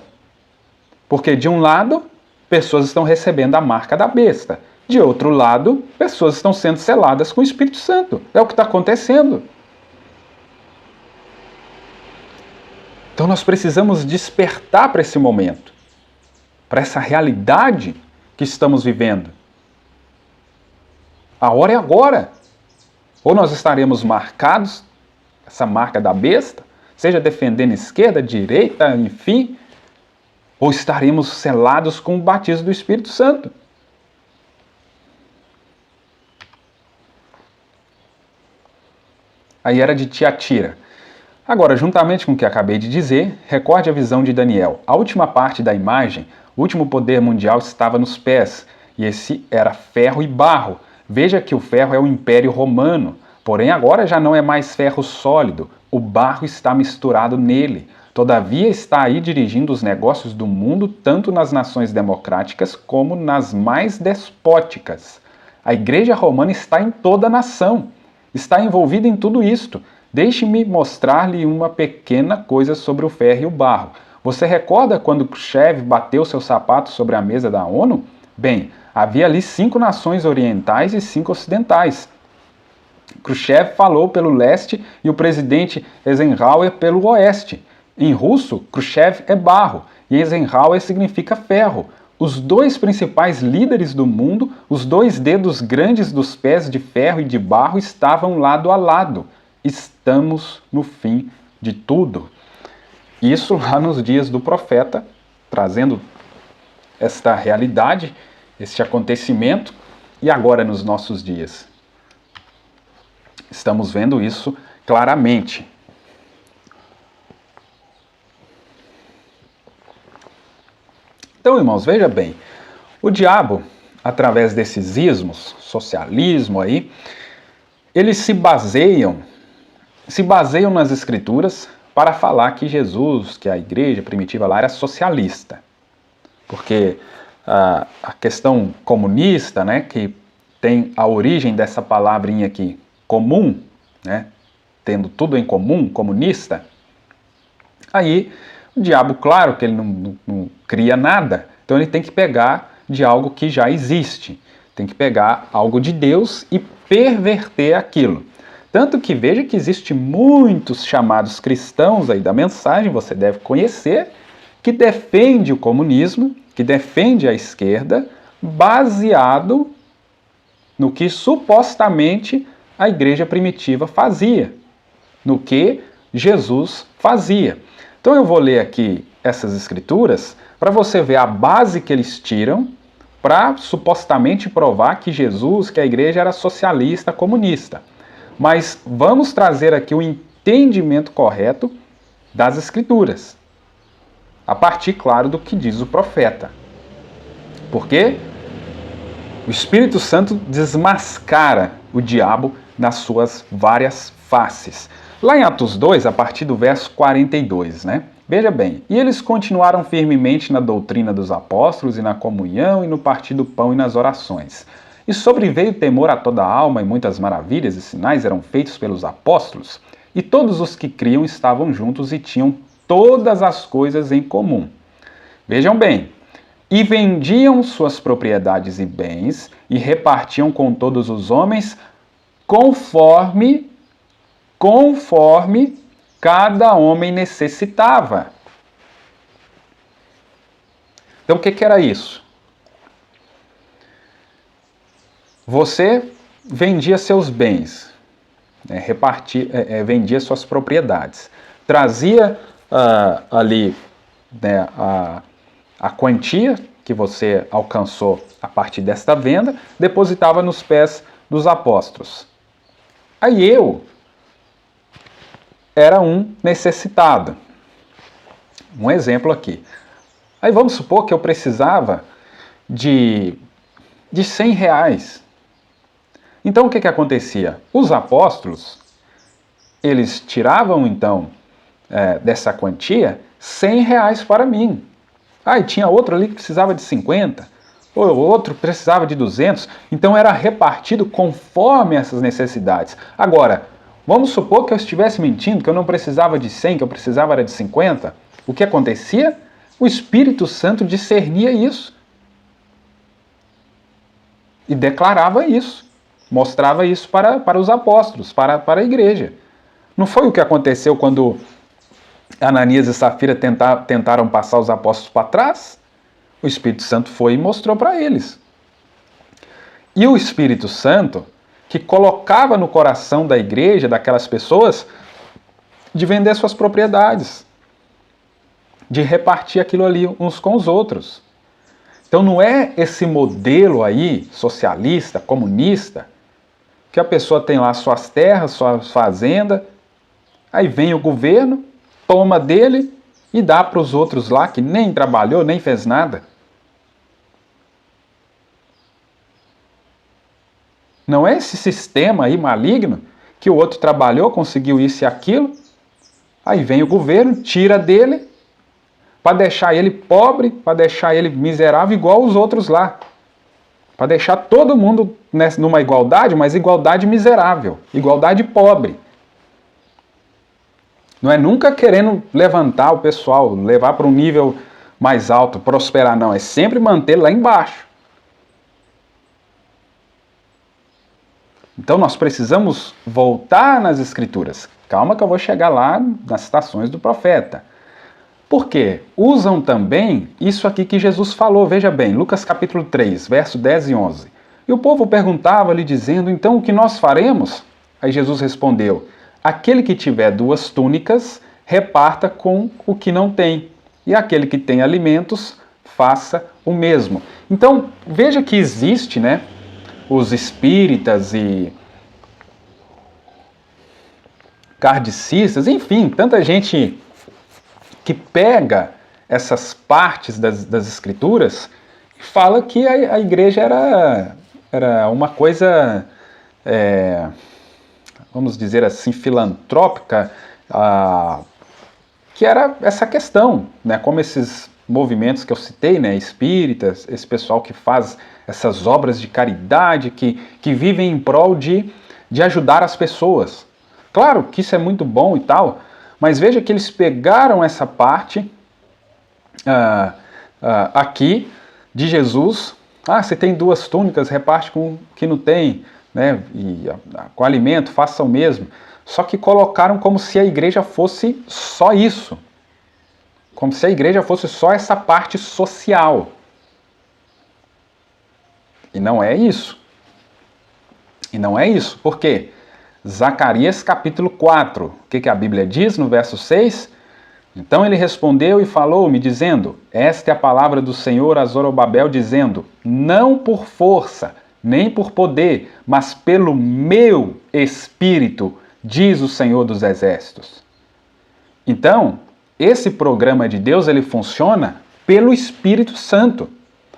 Porque de um lado, pessoas estão recebendo a marca da besta. De outro lado, pessoas estão sendo seladas com o Espírito Santo. É o que está acontecendo. Então nós precisamos despertar para esse momento, para essa realidade que estamos vivendo. A hora é agora. Ou nós estaremos marcados, essa marca da besta, seja defendendo esquerda, direita, enfim, ou estaremos selados com o batismo do Espírito Santo. Aí era de Tiatira. Agora, juntamente com o que acabei de dizer, recorde a visão de Daniel. A última parte da imagem, o último poder mundial estava nos pés, e esse era ferro e barro. Veja que o ferro é o Império Romano, porém agora já não é mais ferro sólido, o barro está misturado nele. Todavia está aí dirigindo os negócios do mundo, tanto nas nações democráticas como nas mais despóticas. A Igreja Romana está em toda a nação, está envolvida em tudo isto. Deixe-me mostrar-lhe uma pequena coisa sobre o ferro e o barro. Você recorda quando Khrushchev bateu seu sapato sobre a mesa da ONU? Bem, havia ali 5 nações orientais e 5 ocidentais. Khrushchev falou pelo leste e o presidente Eisenhower pelo oeste. Em russo, Khrushchev é barro e Eisenhower significa ferro. Os 2 principais líderes do mundo, os 2 dedos grandes dos pés de ferro e de barro estavam lado a lado. Estamos no fim de tudo. Isso lá nos dias do profeta, trazendo esta realidade, este acontecimento, e agora nos nossos dias. Estamos vendo isso claramente. Então, irmãos, veja bem, o diabo, através desses ismos, socialismo aí, eles se baseiam nas escrituras para falar que Jesus, que a igreja primitiva lá era socialista. Porque a questão comunista, né, que tem a origem dessa palavrinha aqui, comum, né, tendo tudo em comum, comunista, aí o diabo, claro que ele não cria nada, então ele tem que pegar de algo que já existe, tem que pegar algo de Deus e perverter aquilo. Tanto que veja que existe muitos chamados cristãos aí da mensagem, você deve conhecer, que defende o comunismo, que defende a esquerda, baseado no que supostamente a igreja primitiva fazia, no que Jesus fazia. Então eu vou ler aqui essas escrituras para você ver a base que eles tiram para supostamente provar que Jesus, que a igreja era socialista, comunista. Mas vamos trazer aqui o entendimento correto das Escrituras, a partir, claro, do que diz o profeta. Porque o Espírito Santo desmascara o diabo nas suas várias faces. Lá em Atos 2, a partir do verso 42, né? Veja bem, e eles continuaram firmemente na doutrina dos apóstolos e na comunhão e no partir do pão e nas orações. E sobreveio temor a toda a alma, e muitas maravilhas e sinais eram feitos pelos apóstolos, e todos os que criam estavam juntos e tinham todas as coisas em comum. Vejam bem, e vendiam suas propriedades e bens, e repartiam com todos os homens, conforme cada homem necessitava. Então o que era isso? Você vendia seus bens, vendia suas propriedades, trazia ali a quantia que você alcançou a partir desta venda, depositava nos pés dos apóstolos. Aí eu era um necessitado. Um exemplo aqui. Aí vamos supor que eu precisava de 100 reais. Então o que acontecia? Os apóstolos, eles tiravam então dessa quantia 100 reais para mim. E tinha outro ali que precisava de 50, ou outro precisava de 200, então era repartido conforme essas necessidades. Agora, vamos supor que eu estivesse mentindo, que eu não precisava de 100, que eu precisava era de 50. O que acontecia? O Espírito Santo discernia isso. E declarava isso. Mostrava isso para os apóstolos, para a igreja. Não foi o que aconteceu quando Ananias e Safira tentaram passar os apóstolos para trás? O Espírito Santo foi e mostrou para eles. E o Espírito Santo, que colocava no coração da igreja, daquelas pessoas, de vender suas propriedades, de repartir aquilo ali uns com os outros. Então não é esse modelo aí, socialista, comunista, que a pessoa tem lá suas terras, suas fazendas, aí vem o governo, toma dele e dá para os outros lá que nem trabalhou, nem fez nada. Não é esse sistema aí maligno que o outro trabalhou, conseguiu isso e aquilo, aí vem o governo, tira dele, para deixar ele pobre, para deixar ele miserável igual os outros lá. Para deixar todo mundo numa igualdade, mas igualdade miserável, igualdade pobre. Não é nunca querendo levantar o pessoal, levar para um nível mais alto, prosperar, não. É sempre manter lá embaixo. Então nós precisamos voltar nas Escrituras. Calma que eu vou chegar lá nas citações do profeta. Por quê? Usam também isso aqui que Jesus falou. Veja bem, Lucas capítulo 3, verso 10 e 11. E o povo perguntava-lhe dizendo, então o que nós faremos? Aí Jesus respondeu, aquele que tiver 2 túnicas, reparta com o que não tem. E aquele que tem alimentos, faça o mesmo. Então, veja que existe, né? Os espíritas e kardecistas, enfim, tanta gente que pega essas partes das escrituras e fala que a igreja era uma coisa, vamos dizer assim, filantrópica, que era essa questão, né? Como esses movimentos que eu citei, né? Espíritas, esse pessoal que faz essas obras de caridade, que vivem em prol de ajudar as pessoas. Claro que isso é muito bom e tal, mas veja que eles pegaram essa parte aqui de Jesus. Você tem 2 túnicas, reparte com o que não tem, né? E com alimento, faça o mesmo. Só que colocaram como se a igreja fosse só isso. Como se a igreja fosse só essa parte social. E não é isso. E não é isso. Por quê? Zacarias capítulo 4. O que a Bíblia diz no verso 6? Então ele respondeu e falou-me, dizendo, esta é a palavra do Senhor a Zorobabel, dizendo, não por força, nem por poder, mas pelo meu Espírito, diz o Senhor dos Exércitos. Então, esse programa de Deus, ele funciona pelo Espírito Santo.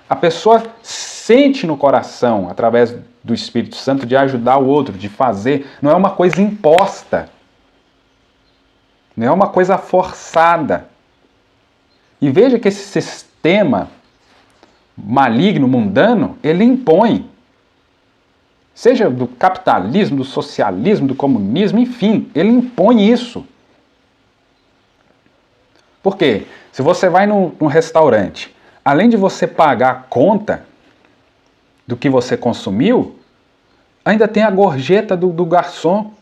A pessoa sente no coração, através do Espírito Santo, de ajudar o outro, de fazer. Não é uma coisa imposta. Não é uma coisa forçada. E veja que esse sistema maligno, mundano, ele impõe. Seja do capitalismo, do socialismo, do comunismo, enfim, ele impõe isso. Por quê? Se você vai num restaurante, além de você pagar a conta do que você consumiu, ainda tem a gorjeta do garçom.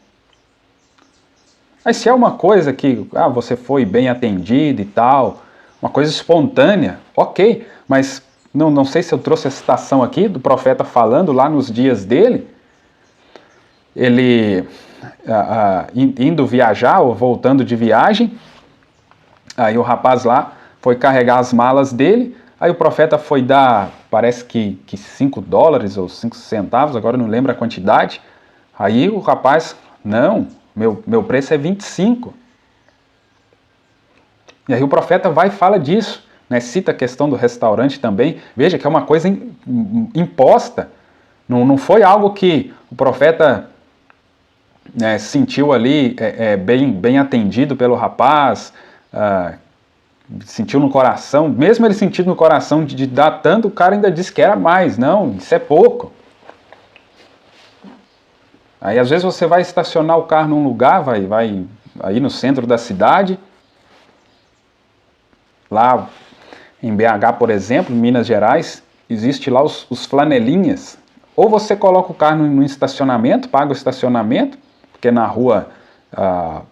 Aí se é uma coisa que você foi bem atendido e tal, uma coisa espontânea, ok, mas não sei se eu trouxe a citação aqui do profeta falando lá nos dias dele, ele indo viajar ou voltando de viagem, aí o rapaz lá foi carregar as malas dele, aí o profeta foi dar, parece que $5 ou 5 centavos, agora eu não lembro a quantidade. Aí o rapaz, não, meu preço é 25. E aí o profeta vai e fala disso, né? Cita a questão do restaurante também. Veja que é uma coisa imposta. Não foi algo que o profeta sentiu ali bem atendido pelo rapaz, sentiu no coração, mesmo ele sentindo no coração de dar tanto, o cara ainda disse que era mais. Não, isso é pouco. Aí às vezes você vai estacionar o carro num lugar, vai aí no centro da cidade, lá em BH, por exemplo, em Minas Gerais, existe lá os flanelinhas. Ou você coloca o carro no estacionamento, paga o estacionamento, porque na rua a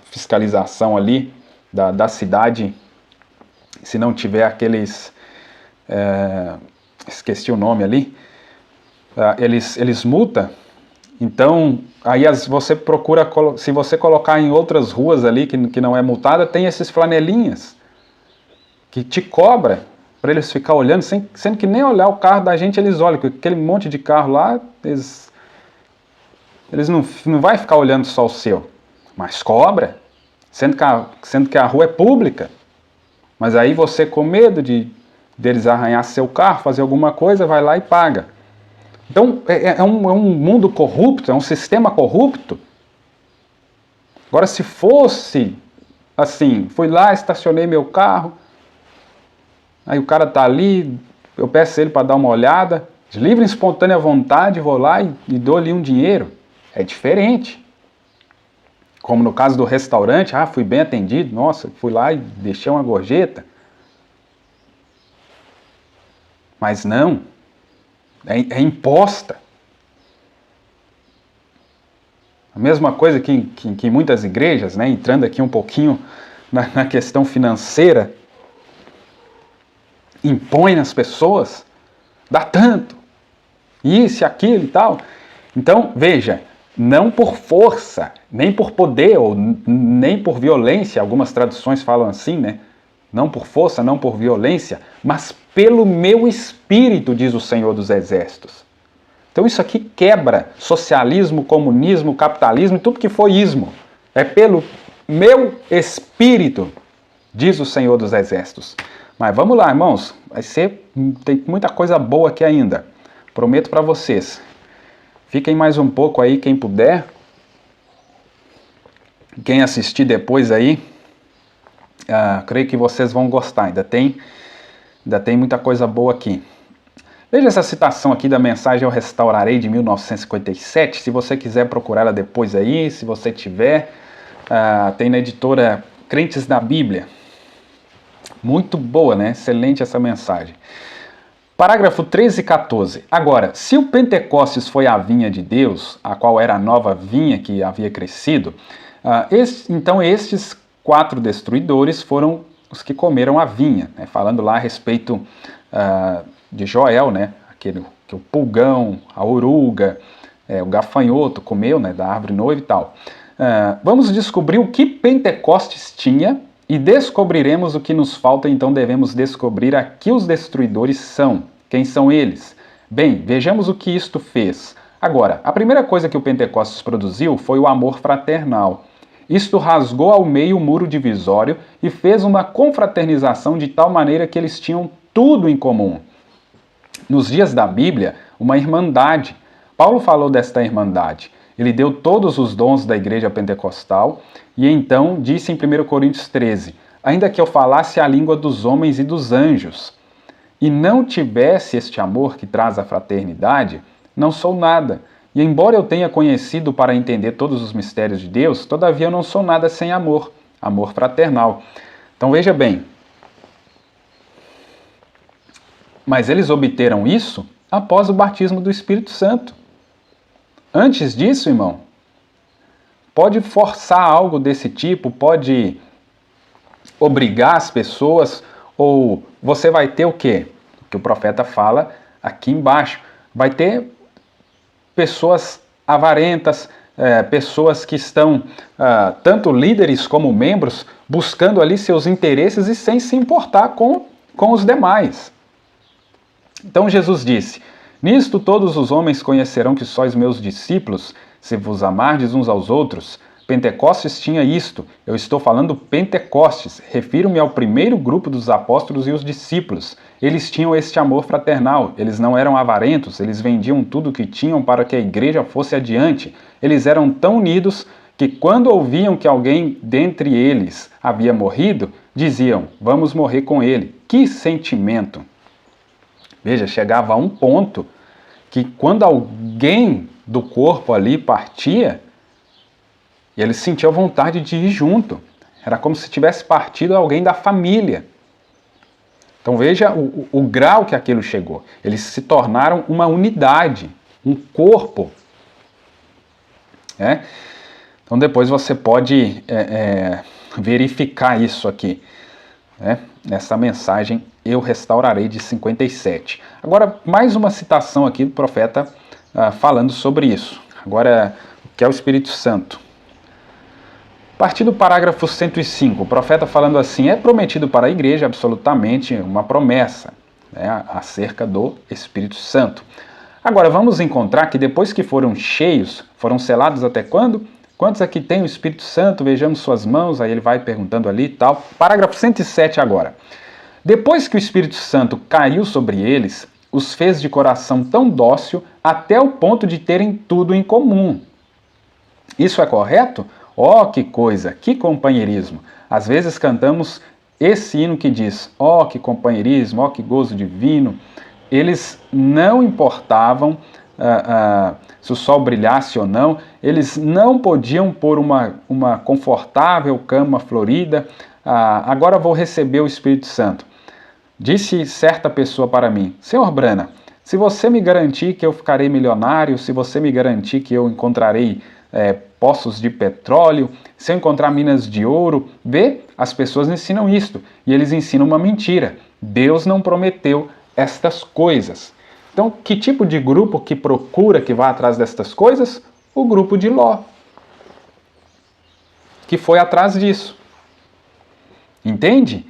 fiscalização ali da cidade, se não tiver aqueles, esqueci o nome ali, eles multam. Então, aí você procura, se você colocar em outras ruas ali que não é multada, tem esses flanelinhas que te cobra para eles ficar olhando, sendo que nem olhar o carro da gente eles olham, porque aquele monte de carro lá, eles não vai ficar olhando só o seu, mas cobra, sendo que a rua é pública. Mas aí você, com medo deles arranhar seu carro, fazer alguma coisa, vai lá e paga. Então é um mundo corrupto, é um sistema corrupto. Agora, se fosse assim, fui lá, estacionei meu carro, aí o cara tá ali, eu peço ele para dar uma olhada, de livre e espontânea vontade, vou lá e dou ali um dinheiro. É diferente. Como no caso do restaurante, fui bem atendido, nossa, fui lá e deixei uma gorjeta. Mas não, é imposta. A mesma coisa que em muitas igrejas, né, entrando aqui um pouquinho na questão financeira, impõe nas pessoas, dá tanto, isso e aquilo e tal. Então, veja, não por força, nem por poder, ou nem por violência, algumas traduções falam assim, né? Não por força, não por violência, mas pelo meu espírito, diz o Senhor dos Exércitos. Então isso aqui quebra socialismo, comunismo, capitalismo e tudo que foi ismo. É pelo meu espírito, diz o Senhor dos Exércitos. Mas vamos lá, irmãos, tem muita coisa boa aqui ainda. Prometo para vocês. Fiquem mais um pouco aí, quem puder. Quem assistir depois aí, creio que vocês vão gostar. Ainda tem muita coisa boa aqui. Veja essa citação aqui da mensagem Eu Restaurarei, de 1957. Se você quiser procurar ela depois aí, se você tiver, tem na editora Crentes na Bíblia. Muito boa, né? Excelente essa mensagem. Parágrafo 13 e 14. Agora, se o Pentecostes foi a vinha de Deus, a qual era a nova vinha que havia crescido, então estes 4 destruidores foram os que comeram a vinha, né? Falando lá a respeito de Joel, né? Aquele que o pulgão, a oruga, o gafanhoto comeu, né? Da árvore noiva e tal. Vamos descobrir o que Pentecostes tinha e descobriremos o que nos falta, então devemos descobrir a que os destruidores são. Quem são eles? Bem, vejamos o que isto fez. Agora, a primeira coisa que o Pentecostes produziu foi o amor fraternal. Isto rasgou ao meio o muro divisório e fez uma confraternização de tal maneira que eles tinham tudo em comum. Nos dias da Bíblia, uma irmandade. Paulo falou desta irmandade. Ele deu todos os dons da igreja pentecostal e então disse em 1 Coríntios 13, ainda que eu falasse a língua dos homens e dos anjos, e não tivesse este amor que traz a fraternidade, não sou nada. E embora eu tenha conhecido para entender todos os mistérios de Deus, todavia eu não sou nada sem amor, amor fraternal. Então veja bem, mas eles obteram isso após o batismo do Espírito Santo. Antes disso, irmão, pode forçar algo desse tipo, pode obrigar as pessoas, ou você vai ter o quê? O que o profeta fala aqui embaixo. Vai ter pessoas avarentas, pessoas que estão, tanto líderes como membros, buscando ali seus interesses e sem se importar com os demais. Então Jesus disse, nisto todos os homens conhecerão que sois meus discípulos, se vos amardes uns aos outros. Pentecostes tinha isto, eu estou falando Pentecostes, refiro-me ao primeiro grupo dos apóstolos e os discípulos. Eles tinham este amor fraternal, eles não eram avarentos, eles vendiam tudo o que tinham para que a igreja fosse adiante. Eles eram tão unidos que quando ouviam que alguém dentre eles havia morrido, diziam, vamos morrer com ele. Que sentimento! Veja, chegava a um ponto que quando alguém do corpo ali partia, eles sentiam vontade de ir junto. Era como se tivesse partido alguém da família. Então veja o grau que aquilo chegou. Eles se tornaram uma unidade, um corpo. Então depois você pode verificar isso aqui, nessa mensagem Eu Restaurarei, de 57. Agora, mais uma citação aqui do profeta falando sobre isso. Agora, o que é o Espírito Santo? A partir do parágrafo 105, o profeta falando assim, é prometido para a igreja absolutamente uma promessa, acerca do Espírito Santo. Agora, vamos encontrar que depois que foram cheios, foram selados até quando? Quantos aqui tem o Espírito Santo? Vejamos suas mãos. Aí ele vai perguntando ali e tal. Parágrafo 107 agora. Depois que o Espírito Santo caiu sobre eles, os fez de coração tão dócil até o ponto de terem tudo em comum. Isso é correto? Oh, que coisa, que companheirismo! Às vezes cantamos esse hino que diz, oh, que companheirismo, oh, que gozo divino. Eles não importavam se o sol brilhasse ou não, eles não podiam pôr uma confortável cama florida. Agora vou receber o Espírito Santo. Disse certa pessoa para mim, Senhor Brana, se você me garantir que eu ficarei milionário, se você me garantir que eu encontrarei poços de petróleo, se eu encontrar minas de ouro, vê, as pessoas ensinam isto, e eles ensinam uma mentira. Deus não prometeu estas coisas. Então, que tipo de grupo que procura que vá atrás destas coisas? O grupo de Ló, que foi atrás disso. Entende?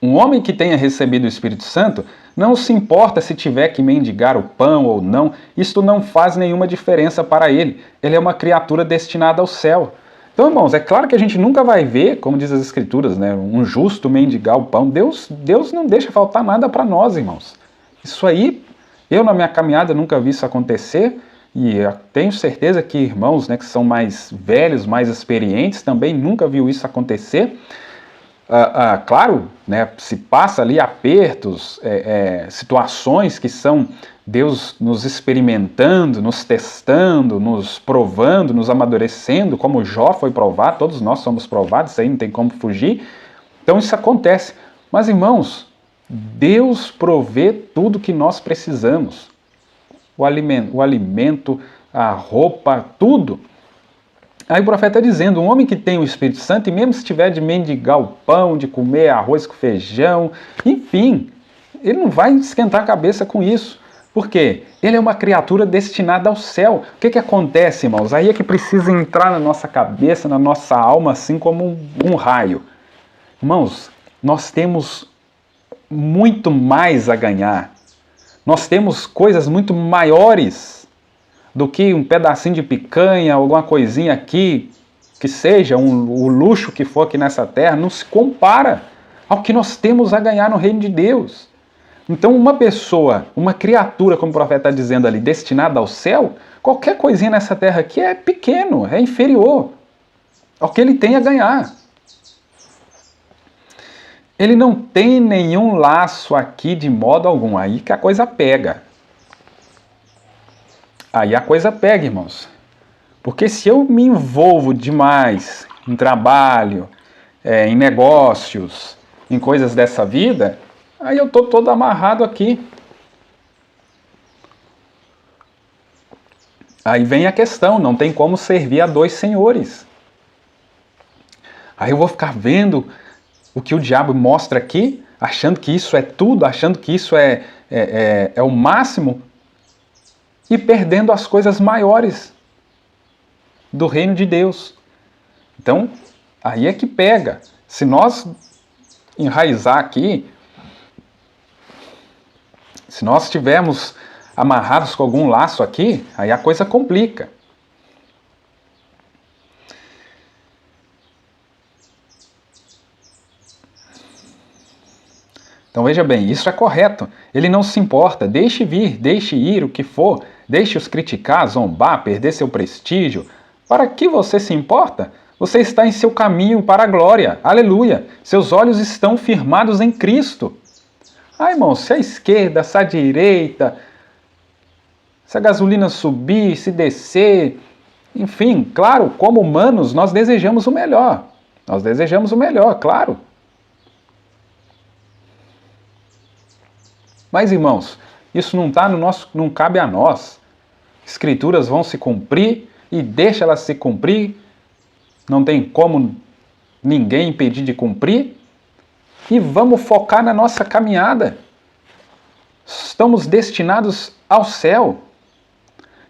Um homem que tenha recebido o Espírito Santo não se importa se tiver que mendigar o pão ou não, isto não faz nenhuma diferença para ele. Ele é uma criatura destinada ao céu. Então, irmãos, é claro que a gente nunca vai ver, como diz as Escrituras, né, um justo mendigar o pão. Deus não deixa faltar nada para nós, irmãos. Isso aí, eu na minha caminhada nunca vi isso acontecer, e eu tenho certeza que irmãos, né, que são mais velhos, mais experientes, também nunca viu isso acontecer. Claro, né, se passa ali apertos, situações que são Deus nos experimentando, nos testando, nos provando, nos amadurecendo, como Jó foi provado, todos nós somos provados, isso aí não tem como fugir. Então isso acontece. Mas irmãos, Deus provê tudo que nós precisamos. O alimento, a roupa, tudo. Aí o profeta está dizendo, um homem que tem o Espírito Santo, e mesmo se tiver de mendigar o pão, de comer arroz com feijão, enfim, ele não vai esquentar a cabeça com isso. Por quê? Ele é uma criatura destinada ao céu. O que acontece, irmãos? Aí é que precisa entrar na nossa cabeça, na nossa alma, assim como um raio. Irmãos, nós temos muito mais a ganhar. Nós temos coisas muito maiores do que um pedacinho de picanha, alguma coisinha aqui, que seja o luxo que for aqui nessa terra, não se compara ao que nós temos a ganhar no reino de Deus. Então uma pessoa, uma criatura, como o profeta está dizendo ali, destinada ao céu, qualquer coisinha nessa terra aqui é pequeno, é inferior ao que ele tem a ganhar. Ele não tem nenhum laço aqui de modo algum, aí que a coisa pega. Aí a coisa pega, irmãos. Porque se eu me envolvo demais em trabalho, em negócios, em coisas dessa vida, aí eu estou todo amarrado aqui. Aí vem a questão, não tem como servir a dois senhores. Aí eu vou ficar vendo o que o diabo mostra aqui, achando que isso é tudo, achando que isso é o máximo, e perdendo as coisas maiores do reino de Deus. Então, aí é que pega. Se nós enraizar aqui, se nós estivermos amarrados com algum laço aqui, aí a coisa complica. Então veja bem, isso é correto. Ele não se importa, deixe vir, deixe ir, o que for, deixe-os criticar, zombar, perder seu prestígio. Para que você se importa? Você está em seu caminho para a glória. Aleluia! Seus olhos estão firmados em Cristo. Ah, irmão, se a esquerda, se a direita, se a gasolina subir, se descer, enfim, claro, como humanos, nós desejamos o melhor. Nós desejamos o melhor, claro. Mas, irmãos, isso não cabe a nós. Escrituras vão se cumprir e deixa elas se cumprir. Não tem como ninguém impedir de cumprir. E vamos focar na nossa caminhada. Estamos destinados ao céu.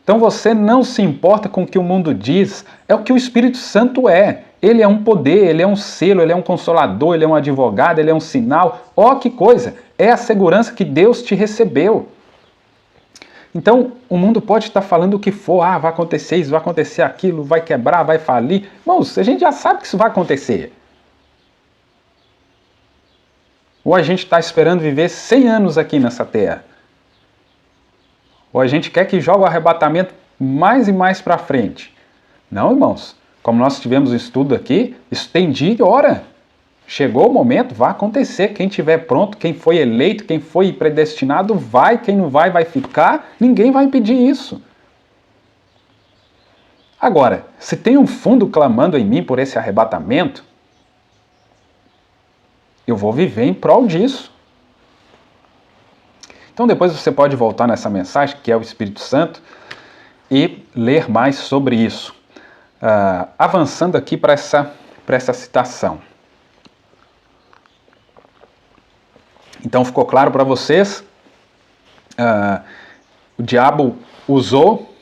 Então você não se importa com o que o mundo diz, é o que o Espírito Santo é. Ele é um poder, ele é um selo, ele é um consolador, ele é um advogado, ele é um sinal. Ó, que coisa! É a segurança que Deus te recebeu. Então, o mundo pode estar falando o que for, vai acontecer isso, vai acontecer aquilo, vai quebrar, vai falir. Irmãos, a gente já sabe que isso vai acontecer. Ou a gente está esperando viver 100 anos aqui nessa terra. Ou a gente quer que jogue o arrebatamento mais e mais para frente. Não, irmãos. Como nós tivemos um estudo aqui, isso tem dia e hora. Chegou o momento, vai acontecer. Quem estiver pronto, quem foi eleito, quem foi predestinado, vai. Quem não vai, vai ficar. Ninguém vai impedir isso. Agora, se tem um fundo clamando em mim por esse arrebatamento, eu vou viver em prol disso. Então depois você pode voltar nessa mensagem, que é o Espírito Santo, e ler mais sobre isso. Avançando aqui para essa citação. Então ficou claro para vocês? O diabo usou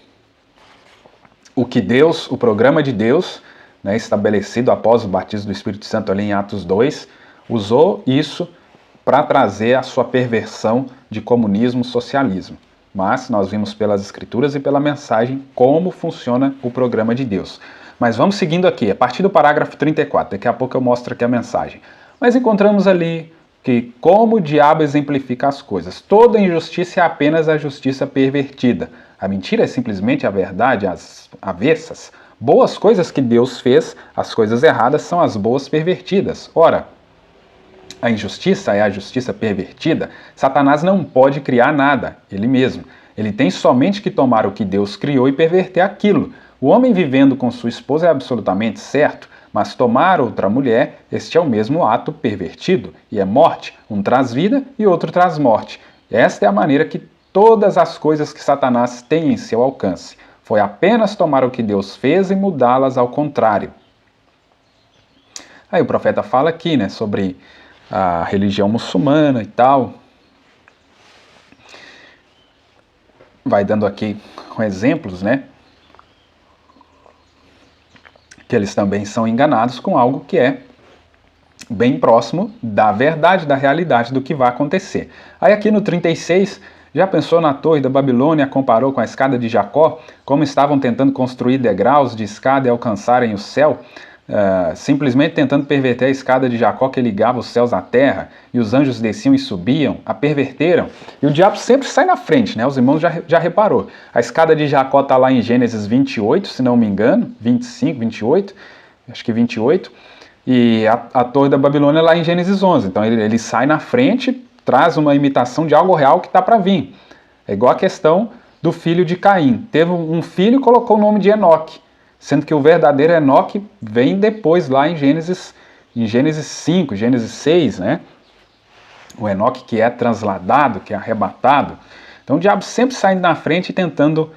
o programa de Deus, né, estabelecido após o batismo do Espírito Santo ali em Atos 2, usou isso para trazer a sua perversão de comunismo, socialismo. Mas nós vimos pelas escrituras e pela mensagem como funciona o programa de Deus. Mas vamos seguindo aqui, a partir do parágrafo 34, daqui a pouco eu mostro aqui a mensagem. Mas encontramos ali que como o diabo exemplifica as coisas. Toda injustiça é apenas a justiça pervertida. A mentira é simplesmente a verdade, as avessas. Boas coisas que Deus fez, as coisas erradas são as boas pervertidas. Ora, a injustiça é a justiça pervertida. Satanás não pode criar nada, ele mesmo. Ele tem somente que tomar o que Deus criou e perverter aquilo. O homem vivendo com sua esposa é absolutamente certo, mas tomar outra mulher, este é o mesmo ato pervertido, e é morte. Um traz vida e outro traz morte. Esta é a maneira que todas as coisas que Satanás tem em seu alcance. Foi apenas tomar o que Deus fez e mudá-las ao contrário. Aí o profeta fala aqui, né, sobre a religião muçulmana e tal. Vai dando aqui exemplos, né? Que eles também são enganados com algo que é bem próximo da verdade, da realidade do que vai acontecer. Aí aqui no 36, já pensou na torre da Babilônia, comparou com a escada de Jacó, como estavam tentando construir degraus de escada e alcançarem o céu, simplesmente tentando perverter a escada de Jacó que ligava os céus à terra, e os anjos desciam e subiam, a perverteram. E o diabo sempre sai na frente, né? Os irmãos já reparou. A escada de Jacó está lá em Gênesis 28, se não me engano, 25, 28, acho que 28, e a torre da Babilônia lá em Gênesis 11. Então ele sai na frente, traz uma imitação de algo real que está para vir. É igual a questão do filho de Caim. Teve um filho e colocou o nome de Enoque, sendo que o verdadeiro Enoque vem depois lá em Gênesis 5, Gênesis 6, né? O Enoque que é transladado, que é arrebatado. Então o diabo sempre saindo na frente e tentando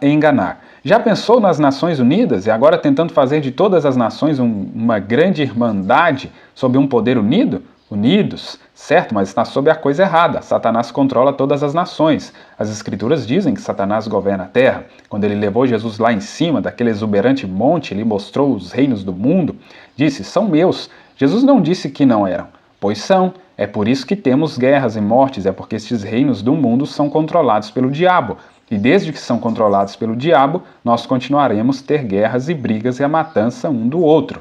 enganar. Já pensou nas Nações Unidas e agora tentando fazer de todas as nações uma grande irmandade sob um poder unidos, certo? Mas está sob a coisa errada. Satanás controla todas as nações. As escrituras dizem que Satanás governa a terra. Quando ele levou Jesus lá em cima daquele exuberante monte, ele mostrou os reinos do mundo, disse, são meus. Jesus não disse que não eram, pois são. É por isso que temos guerras e mortes, é porque estes reinos do mundo são controlados pelo diabo. E desde que são controlados pelo diabo, nós continuaremos a ter guerras e brigas e a matança um do outro.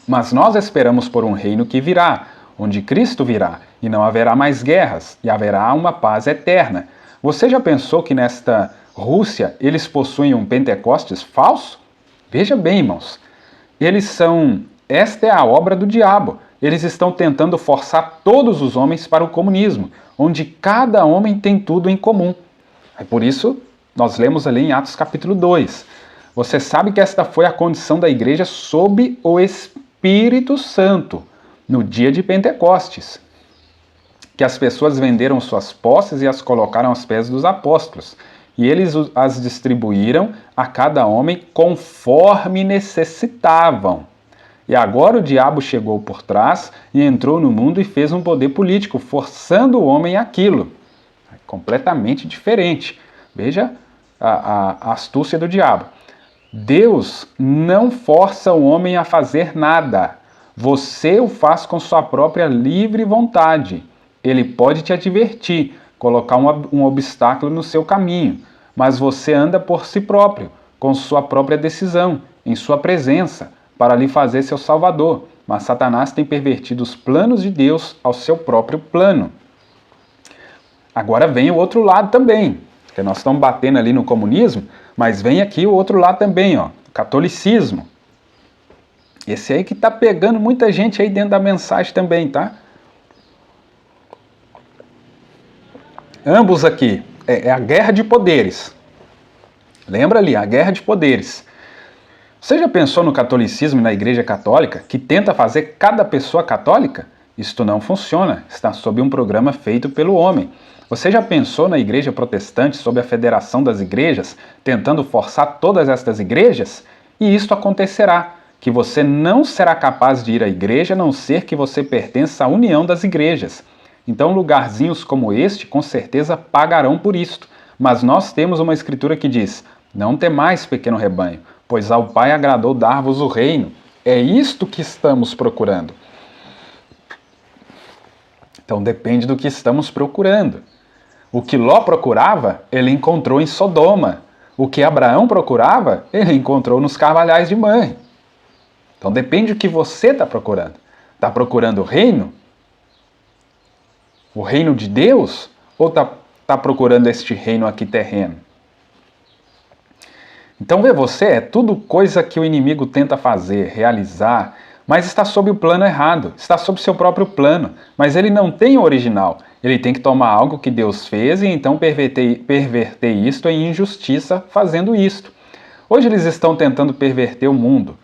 Mas nós esperamos por um reino que virá, onde Cristo virá, e não haverá mais guerras, e haverá uma paz eterna. Você já pensou que nesta Rússia eles possuem um Pentecostes falso? Veja bem, irmãos, esta é a obra do diabo. Eles estão tentando forçar todos os homens para o comunismo, onde cada homem tem tudo em comum. É por isso, nós lemos ali em Atos capítulo 2. Você sabe que esta foi a condição da igreja sob o Espírito Santo, no dia de Pentecostes, que as pessoas venderam suas posses e as colocaram aos pés dos apóstolos, e eles as distribuíram a cada homem conforme necessitavam. E agora o diabo chegou por trás e entrou no mundo e fez um poder político, forçando o homem àquilo. É completamente diferente. Veja a astúcia do diabo. Deus não força o homem a fazer nada. Você o faz com sua própria livre vontade. Ele pode te advertir, colocar um obstáculo no seu caminho, mas você anda por si próprio, com sua própria decisão, em sua presença, para lhe fazer seu salvador. Mas Satanás tem pervertido os planos de Deus ao seu próprio plano. Agora vem o outro lado também, porque nós estamos batendo ali no comunismo, mas vem aqui o outro lado também, ó, o catolicismo. Esse aí que está pegando muita gente aí dentro da mensagem também, tá? Ambos aqui, é a guerra de poderes. Lembra ali, a guerra de poderes. Você já pensou no catolicismo e na Igreja Católica, que tenta fazer cada pessoa católica? Isto não funciona, está sob um programa feito pelo homem. Você já pensou na Igreja Protestante, sob a Federação das Igrejas, tentando forçar todas estas igrejas? E isto acontecerá, que você não será capaz de ir à igreja a não ser que você pertença à união das igrejas. Então lugarzinhos como este com certeza pagarão por isto. Mas nós temos uma escritura que diz, não temais, pequeno rebanho, pois ao Pai agradou dar-vos o reino. É isto que estamos procurando. Então depende do que estamos procurando. O que Ló procurava, ele encontrou em Sodoma. O que Abraão procurava, ele encontrou nos carvalhais de Mamre. Então depende do que você está procurando. Está procurando o reino? O reino de Deus? Ou está procurando este reino aqui terreno? Então vê você, é tudo coisa que o inimigo tenta fazer, realizar, mas está sob o plano errado, está sob seu próprio plano, mas ele não tem o original. Ele tem que tomar algo que Deus fez e então perverter isto em injustiça fazendo isto. Hoje eles estão tentando perverter o mundo,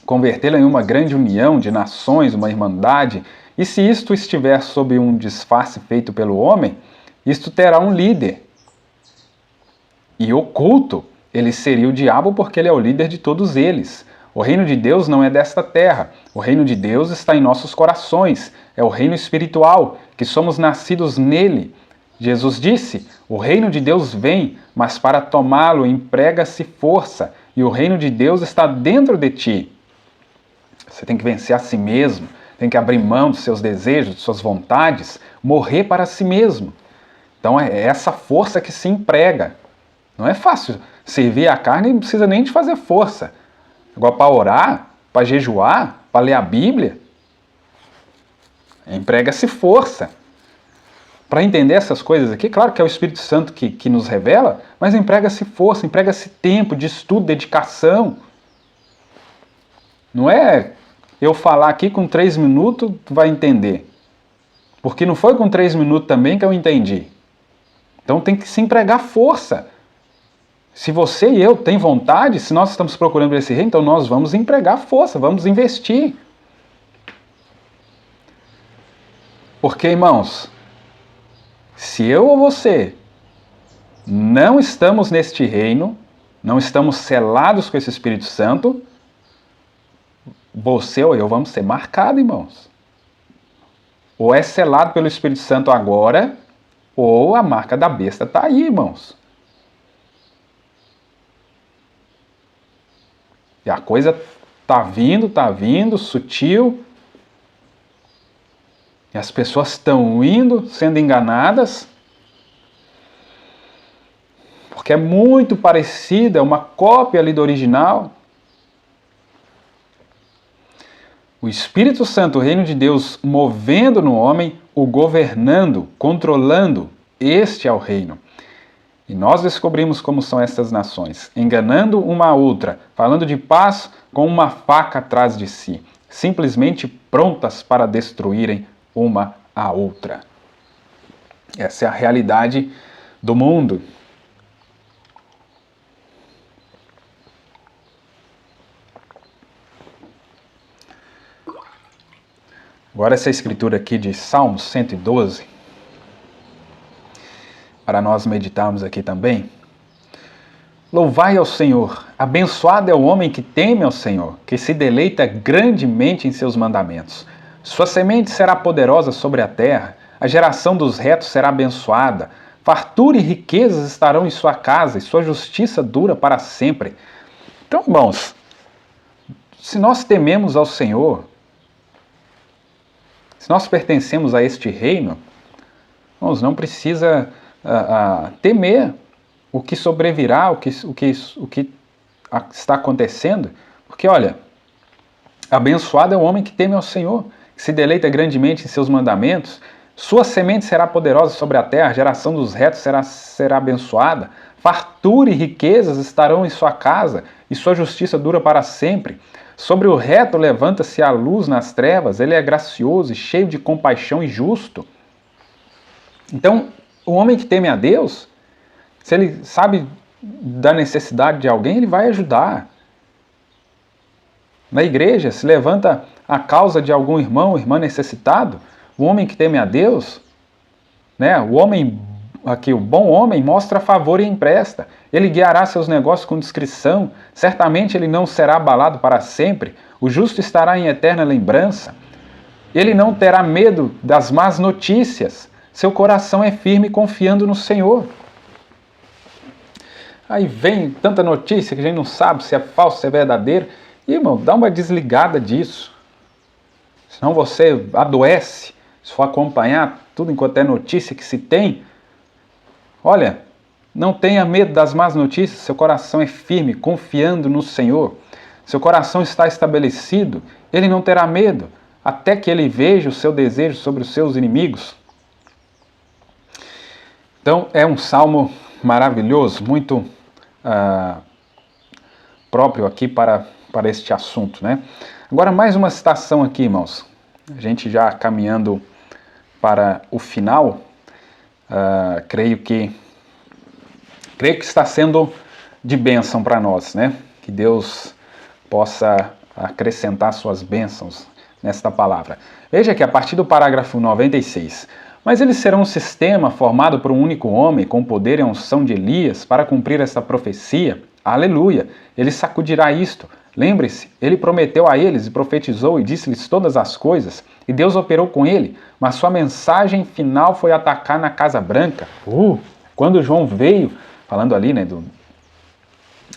convertê-lo em uma grande união de nações, uma irmandade, e se isto estiver sob um disfarce feito pelo homem, isto terá um líder. E oculto, ele seria o diabo porque ele é o líder de todos eles. O reino de Deus não é desta terra. O reino de Deus está em nossos corações. É o reino espiritual, que somos nascidos nele. Jesus disse, o reino de Deus vem, mas para tomá-lo emprega-se força. E o reino de Deus está dentro de ti. Você tem que vencer a si mesmo. Tem que abrir mão dos seus desejos, de suas vontades. Morrer para si mesmo. Então é essa força que se emprega. Não é fácil servir a carne, não precisa nem de fazer força. Agora, para orar, para jejuar, para ler a Bíblia, emprega-se força. Para entender essas coisas aqui, claro que é o Espírito Santo que nos revela, mas emprega-se força, emprega-se tempo de estudo, dedicação. Não é eu falar aqui com 3 minutos, tu vai entender. Porque não foi com 3 minutos também que eu entendi. Então tem que se empregar força. Se você e eu tem vontade, se nós estamos procurando esse reino, então nós vamos empregar força, vamos investir. Porque, irmãos, se eu ou você não estamos neste reino, não estamos selados com esse Espírito Santo, você ou eu vamos ser marcados, irmãos. Ou é selado pelo Espírito Santo agora, ou a marca da besta está aí, irmãos. E a coisa tá vindo, sutil. E as pessoas estão indo, sendo enganadas. Porque é muito parecida, é uma cópia ali do original. O Espírito Santo, o reino de Deus, movendo no homem, o governando, controlando. Este é o reino. E nós descobrimos como são estas nações, enganando uma a outra, falando de paz com uma faca atrás de si, simplesmente prontas para destruírem uma a outra. Essa é a realidade do mundo. Agora essa escritura aqui de Salmos 112, para nós meditarmos aqui também. Louvai ao Senhor, abençoado é o homem que teme ao Senhor, que se deleita grandemente em seus mandamentos. Sua semente será poderosa sobre a terra, a geração dos retos será abençoada, fartura e riquezas estarão em sua casa, e sua justiça dura para sempre. Então, irmãos, se nós tememos ao Senhor, Se nós pertencemos a este reino, irmãos, não precisa temer o que sobrevirá, o que está acontecendo, porque olha, abençoado é o homem que teme ao Senhor, que se deleita grandemente em seus mandamentos. Sua semente será poderosa sobre a terra, a geração dos retos será abençoada. Fartura e riquezas estarão em sua casa, e sua justiça dura para sempre. Sobre o reto levanta-se a luz nas trevas, ele é gracioso e cheio de compaixão e justo. Então, o homem que teme a Deus, se ele sabe da necessidade de alguém, ele vai ajudar. Na igreja, se levanta a causa de algum irmão ou irmã necessitado, o homem que teme a Deus, né, o bom homem mostra favor e empresta. Ele guiará seus negócios com discrição, certamente ele não será abalado para sempre, o justo estará em eterna lembrança. Ele não terá medo das más notícias, seu coração é firme confiando no Senhor. Aí vem tanta notícia que a gente não sabe se é falso, se é verdadeiro. Irmão, dá uma desligada disso. Senão você adoece, se for acompanhar tudo enquanto é notícia que se tem. Olha, não tenha medo das más notícias, seu coração é firme, confiando no Senhor. Seu coração está estabelecido, ele não terá medo, até que ele veja o seu desejo sobre os seus inimigos. Então, é um salmo maravilhoso, muito próprio aqui para este assunto, né? Agora, mais uma citação aqui, irmãos. A gente já caminhando para o final, creio que está sendo de bênção para nós, né? Que Deus possa acrescentar suas bênçãos nesta palavra. Veja que a partir do parágrafo 96, mas eles serão um sistema formado por um único homem, com o poder e a unção de Elias, para cumprir esta profecia. Aleluia! Ele sacudirá isto. Lembre-se, ele prometeu a eles e profetizou e disse-lhes todas as coisas, e Deus operou com ele, mas sua mensagem final foi atacar na Casa Branca. Quando João veio, falando ali, né, do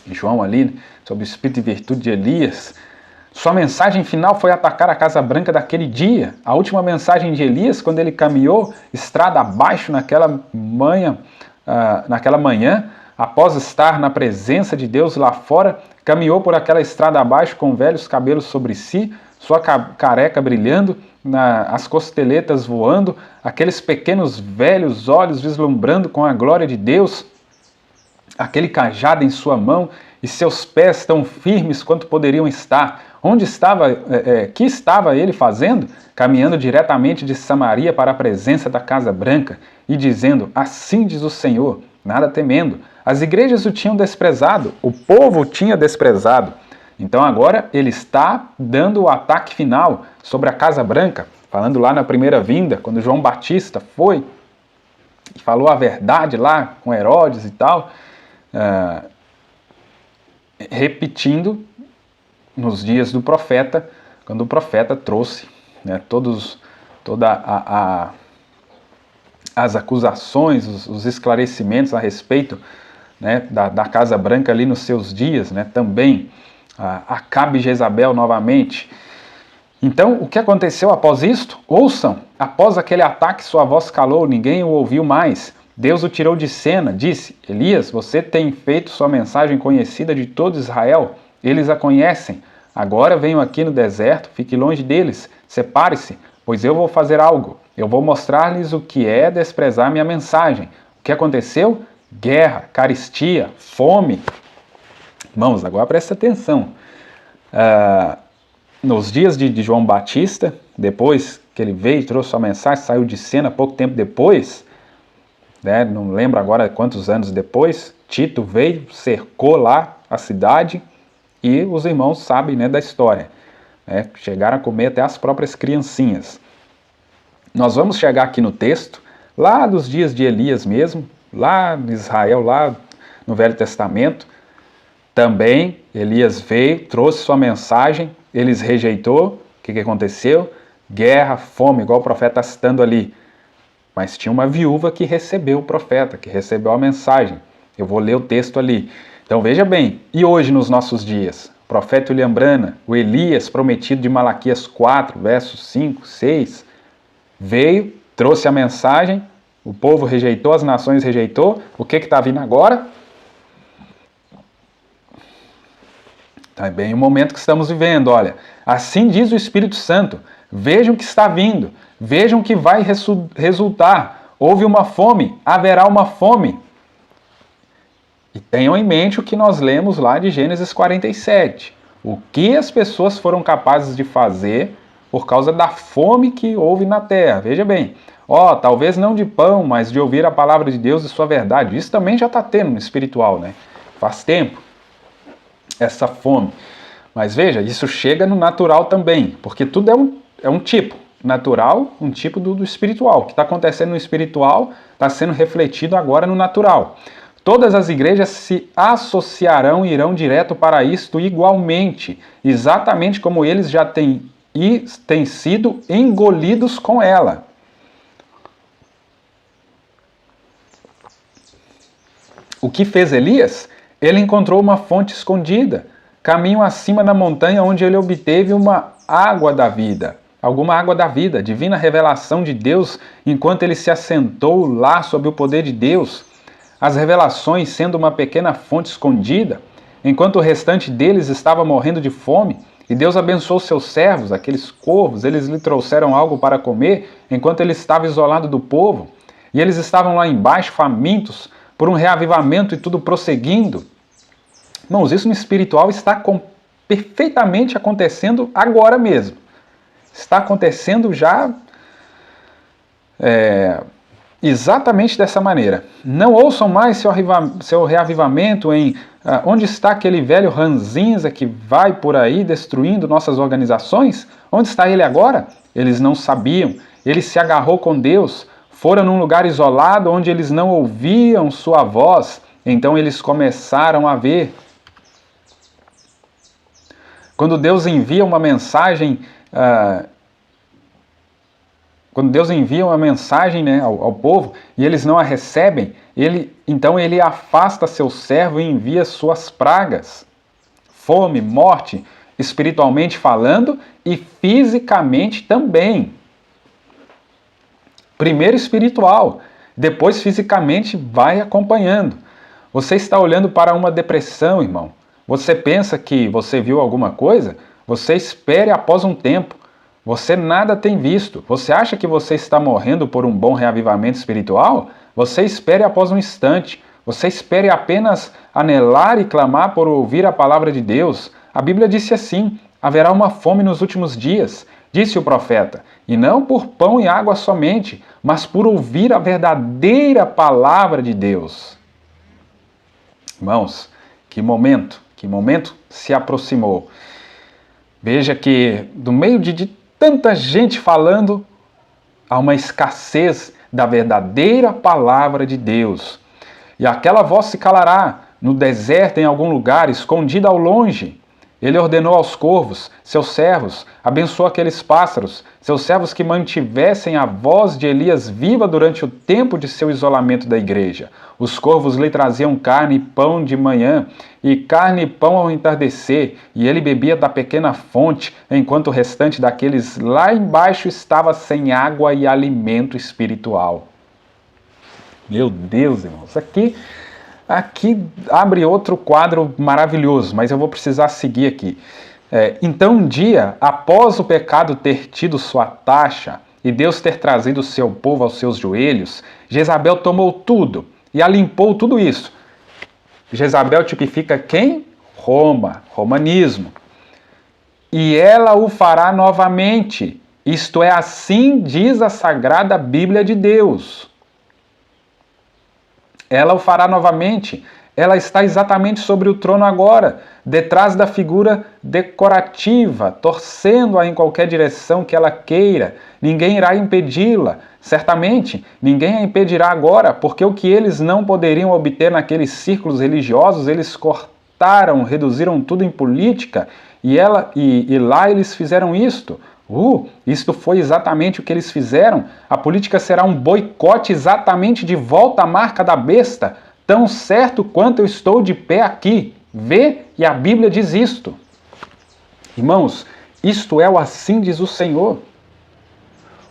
João ali, sobre o espírito e virtude de Elias, sua mensagem final foi atacar a Casa Branca daquele dia. A última mensagem de Elias, quando ele caminhou estrada abaixo naquela manhã, após estar na presença de Deus lá fora, caminhou por aquela estrada abaixo com velhos cabelos sobre si, sua careca brilhando, as costeletas voando, aqueles pequenos velhos olhos vislumbrando com a glória de Deus, aquele cajado em sua mão e seus pés tão firmes quanto poderiam estar. Onde estava, que estava ele fazendo? Caminhando diretamente de Samaria para a presença da Casa Branca e dizendo, assim diz o Senhor, nada temendo. As igrejas o tinham desprezado, o povo o tinha desprezado. Então agora ele está dando o ataque final sobre a Casa Branca, falando lá na primeira vinda, quando João Batista foi e falou a verdade lá com Herodes e tal, repetindo nos dias do profeta, quando o profeta trouxe, né, todas as acusações, os esclarecimentos a respeito, né, da Casa Branca ali nos seus dias, né, também Acabe e Jezabel novamente. Então, o que aconteceu após isto? Ouçam, após aquele ataque sua voz calou, ninguém o ouviu mais. Deus o tirou de cena, disse, Elias, você tem feito sua mensagem conhecida de todo Israel, eles a conhecem. Agora venho aqui no deserto, fique longe deles, separe-se, pois eu vou fazer algo. Eu vou mostrar-lhes o que é desprezar minha mensagem. O que aconteceu? Guerra, carestia, fome. Irmãos, agora presta atenção. Nos dias de João Batista, depois que ele veio e trouxe sua mensagem, saiu de cena pouco tempo depois, né, não lembro agora quantos anos depois, Tito veio, cercou lá a cidade e os irmãos sabem, né, da história. Né, chegaram a comer até as próprias criancinhas. Nós vamos chegar aqui no texto, lá dos dias de Elias mesmo, lá em Israel, lá no Velho Testamento. Também Elias veio, trouxe sua mensagem, eles rejeitou. O que aconteceu? Guerra, fome, igual o profeta está citando ali. Mas tinha uma viúva que recebeu o profeta, que recebeu a mensagem. Eu vou ler o texto ali. Então veja bem, e hoje nos nossos dias? O profeta William Branham, o Elias prometido de Malaquias 4, versos 5, 6, Veio, trouxe a mensagem, o povo rejeitou, as nações rejeitou. O que está vindo agora? Está bem o momento que estamos vivendo, olha. Assim diz o Espírito Santo. Vejam o que está vindo. Vejam o que vai resultar. Houve uma fome, haverá uma fome. E tenham em mente o que nós lemos lá de Gênesis 47. O que as pessoas foram capazes de fazer por causa da fome que houve na terra. Veja bem, talvez não de pão, mas de ouvir a palavra de Deus e sua verdade. Isso também já está tendo no espiritual, né? Faz tempo, essa fome. Mas veja, isso chega no natural também, porque tudo é um tipo natural, um tipo do espiritual. O que está acontecendo no espiritual está sendo refletido agora no natural. Todas as igrejas se associarão e irão direto para isto igualmente, exatamente como eles já têm sido engolidos com ela. O que fez Elias? Ele encontrou uma fonte escondida, caminho acima da montanha onde ele obteve uma água da vida. Alguma água da vida, divina revelação de Deus, enquanto ele se assentou lá sob o poder de Deus. As revelações sendo uma pequena fonte escondida, enquanto o restante deles estava morrendo de fome, e Deus abençoou seus servos, aqueles corvos, eles lhe trouxeram algo para comer, enquanto ele estava isolado do povo, e eles estavam lá embaixo famintos, por um reavivamento e tudo prosseguindo. Irmãos, isso no espiritual está perfeitamente acontecendo agora mesmo. Está acontecendo já exatamente dessa maneira. Não ouçam mais seu reavivamento em onde está aquele velho ranzinza que vai por aí destruindo nossas organizações? Onde está ele agora? Eles não sabiam. Ele se agarrou com Deus. Foram num lugar isolado onde eles não ouviam sua voz. Então eles começaram a ver. Quando Deus envia uma mensagem, ao povo e eles não a recebem, então ele afasta seu servo e envia suas pragas. Fome, morte, espiritualmente falando e fisicamente também. Primeiro espiritual, depois fisicamente vai acompanhando. Você está olhando para uma depressão, irmão. Você pensa que você viu alguma coisa? Você espere após um tempo. Você nada tem visto. Você acha que você está morrendo por um bom reavivamento espiritual? Você espere após um instante. Você espere apenas anelar e clamar por ouvir a palavra de Deus. A Bíblia disse assim: haverá uma fome nos últimos dias, disse o profeta, e não por pão e água somente, mas por ouvir a verdadeira palavra de Deus. Irmãos, que momento se aproximou. Veja que do meio de tanta gente falando, há uma escassez da verdadeira palavra de Deus. E aquela voz se calará no deserto, em algum lugar, escondida ao longe. Ele ordenou aos corvos, seus servos, abençoou aqueles pássaros, seus servos que mantivessem a voz de Elias viva durante o tempo de seu isolamento da igreja. Os corvos lhe traziam carne e pão de manhã, e carne e pão ao entardecer, e ele bebia da pequena fonte, enquanto o restante daqueles lá embaixo estava sem água e alimento espiritual. Meu Deus, irmãos, aqui abre outro quadro maravilhoso, mas eu vou precisar seguir aqui. Então um dia, após o pecado ter tido sua taxa e Deus ter trazido o seu povo aos seus joelhos, Jezabel tomou tudo e a limpou tudo isso. Jezabel tipifica quem? Roma, romanismo. E ela o fará novamente. Isto é, assim diz a Sagrada Bíblia de Deus. Ela o fará novamente. Ela está exatamente sobre o trono agora, detrás da figura decorativa, torcendo-a em qualquer direção que ela queira. Ninguém irá impedi-la. Certamente, ninguém a impedirá agora, porque o que eles não poderiam obter naqueles círculos religiosos, eles cortaram, reduziram tudo em política, e lá eles fizeram isto. Isto foi exatamente o que eles fizeram. A política será um boicote exatamente de volta à marca da besta, tão certo quanto eu estou de pé aqui. Vê, e a Bíblia diz isto. Irmãos, isto é o assim diz o Senhor.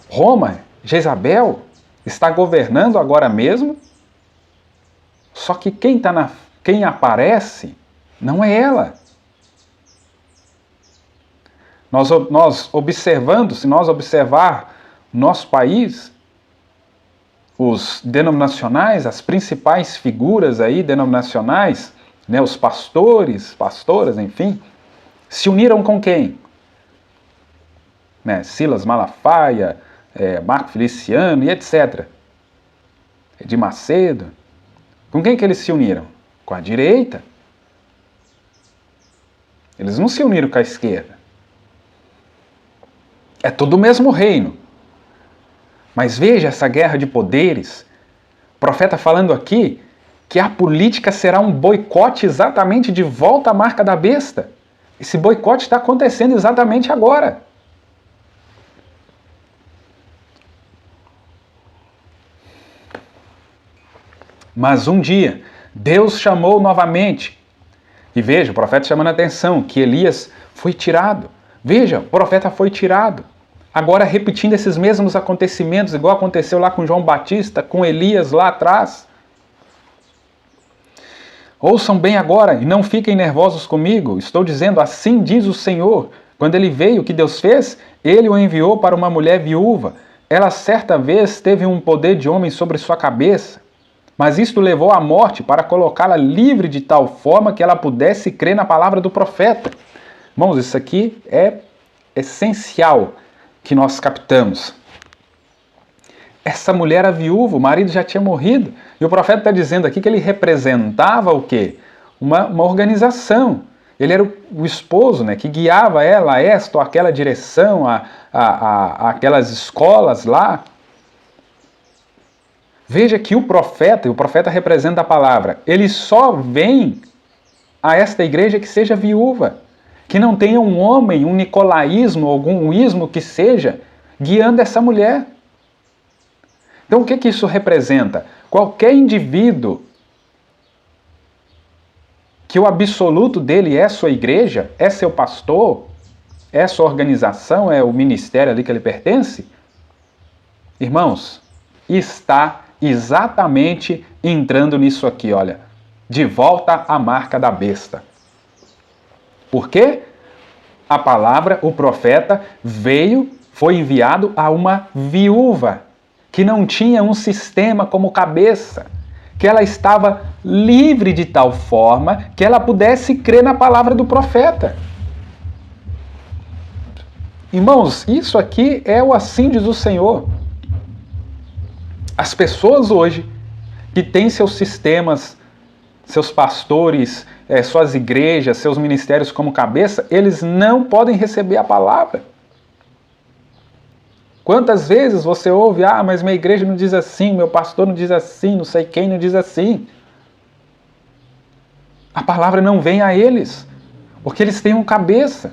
Roma Jezabel está governando agora mesmo, só que quem aparece não é ela. Se nós observar nosso país, os denominacionais, as principais figuras aí denominacionais, né, os pastores, pastoras, enfim, se uniram com quem? Né, Silas Malafaia, Marco Feliciano e etc. De Macedo. Com quem que eles se uniram? Com a direita. Eles não se uniram com a esquerda. É tudo o mesmo reino. Mas veja essa guerra de poderes. O profeta falando aqui que a política será um boicote exatamente de volta à marca da besta. Esse boicote está acontecendo exatamente agora. Mas um dia, Deus chamou novamente. E veja, o profeta chamando a atenção que Elias foi tirado. Veja, o profeta foi tirado. Agora repetindo esses mesmos acontecimentos, igual aconteceu lá com João Batista, com Elias lá atrás. Ouçam bem agora e não fiquem nervosos comigo. Estou dizendo, assim diz o Senhor. Quando ele veio, o que Deus fez? Ele o enviou para uma mulher viúva. Ela certa vez teve um poder de homem sobre sua cabeça. Mas isto levou à morte para colocá-la livre de tal forma que ela pudesse crer na palavra do profeta. Irmãos, isso aqui é essencial que nós captamos. Essa mulher era viúva, o marido já tinha morrido. E o profeta está dizendo aqui que ele representava o quê? Uma organização. Ele era o esposo, né, que guiava ela a esta ou aquela direção, a aquelas escolas lá. Veja que o profeta representa a palavra, ele só vem a esta igreja que seja viúva, que não tenha um homem, um nicolaísmo, algum ismo que seja, guiando essa mulher. Então o que isso representa? Qualquer indivíduo que o absoluto dele é sua igreja, é seu pastor, é sua organização, é o ministério ali que ele pertence, irmãos, está exatamente entrando nisso aqui, olha, de volta à marca da besta. Por quê? A palavra, o profeta, foi enviado a uma viúva, que não tinha um sistema como cabeça, que ela estava livre de tal forma que ela pudesse crer na palavra do profeta. Irmãos, isso aqui é o assim diz o Senhor. As pessoas hoje que têm seus sistemas, seus pastores, suas igrejas, seus ministérios como cabeça, eles não podem receber a palavra. Quantas vezes você ouve, mas minha igreja não diz assim, meu pastor não diz assim, não sei quem não diz assim. A palavra não vem a eles, porque eles têm um cabeça.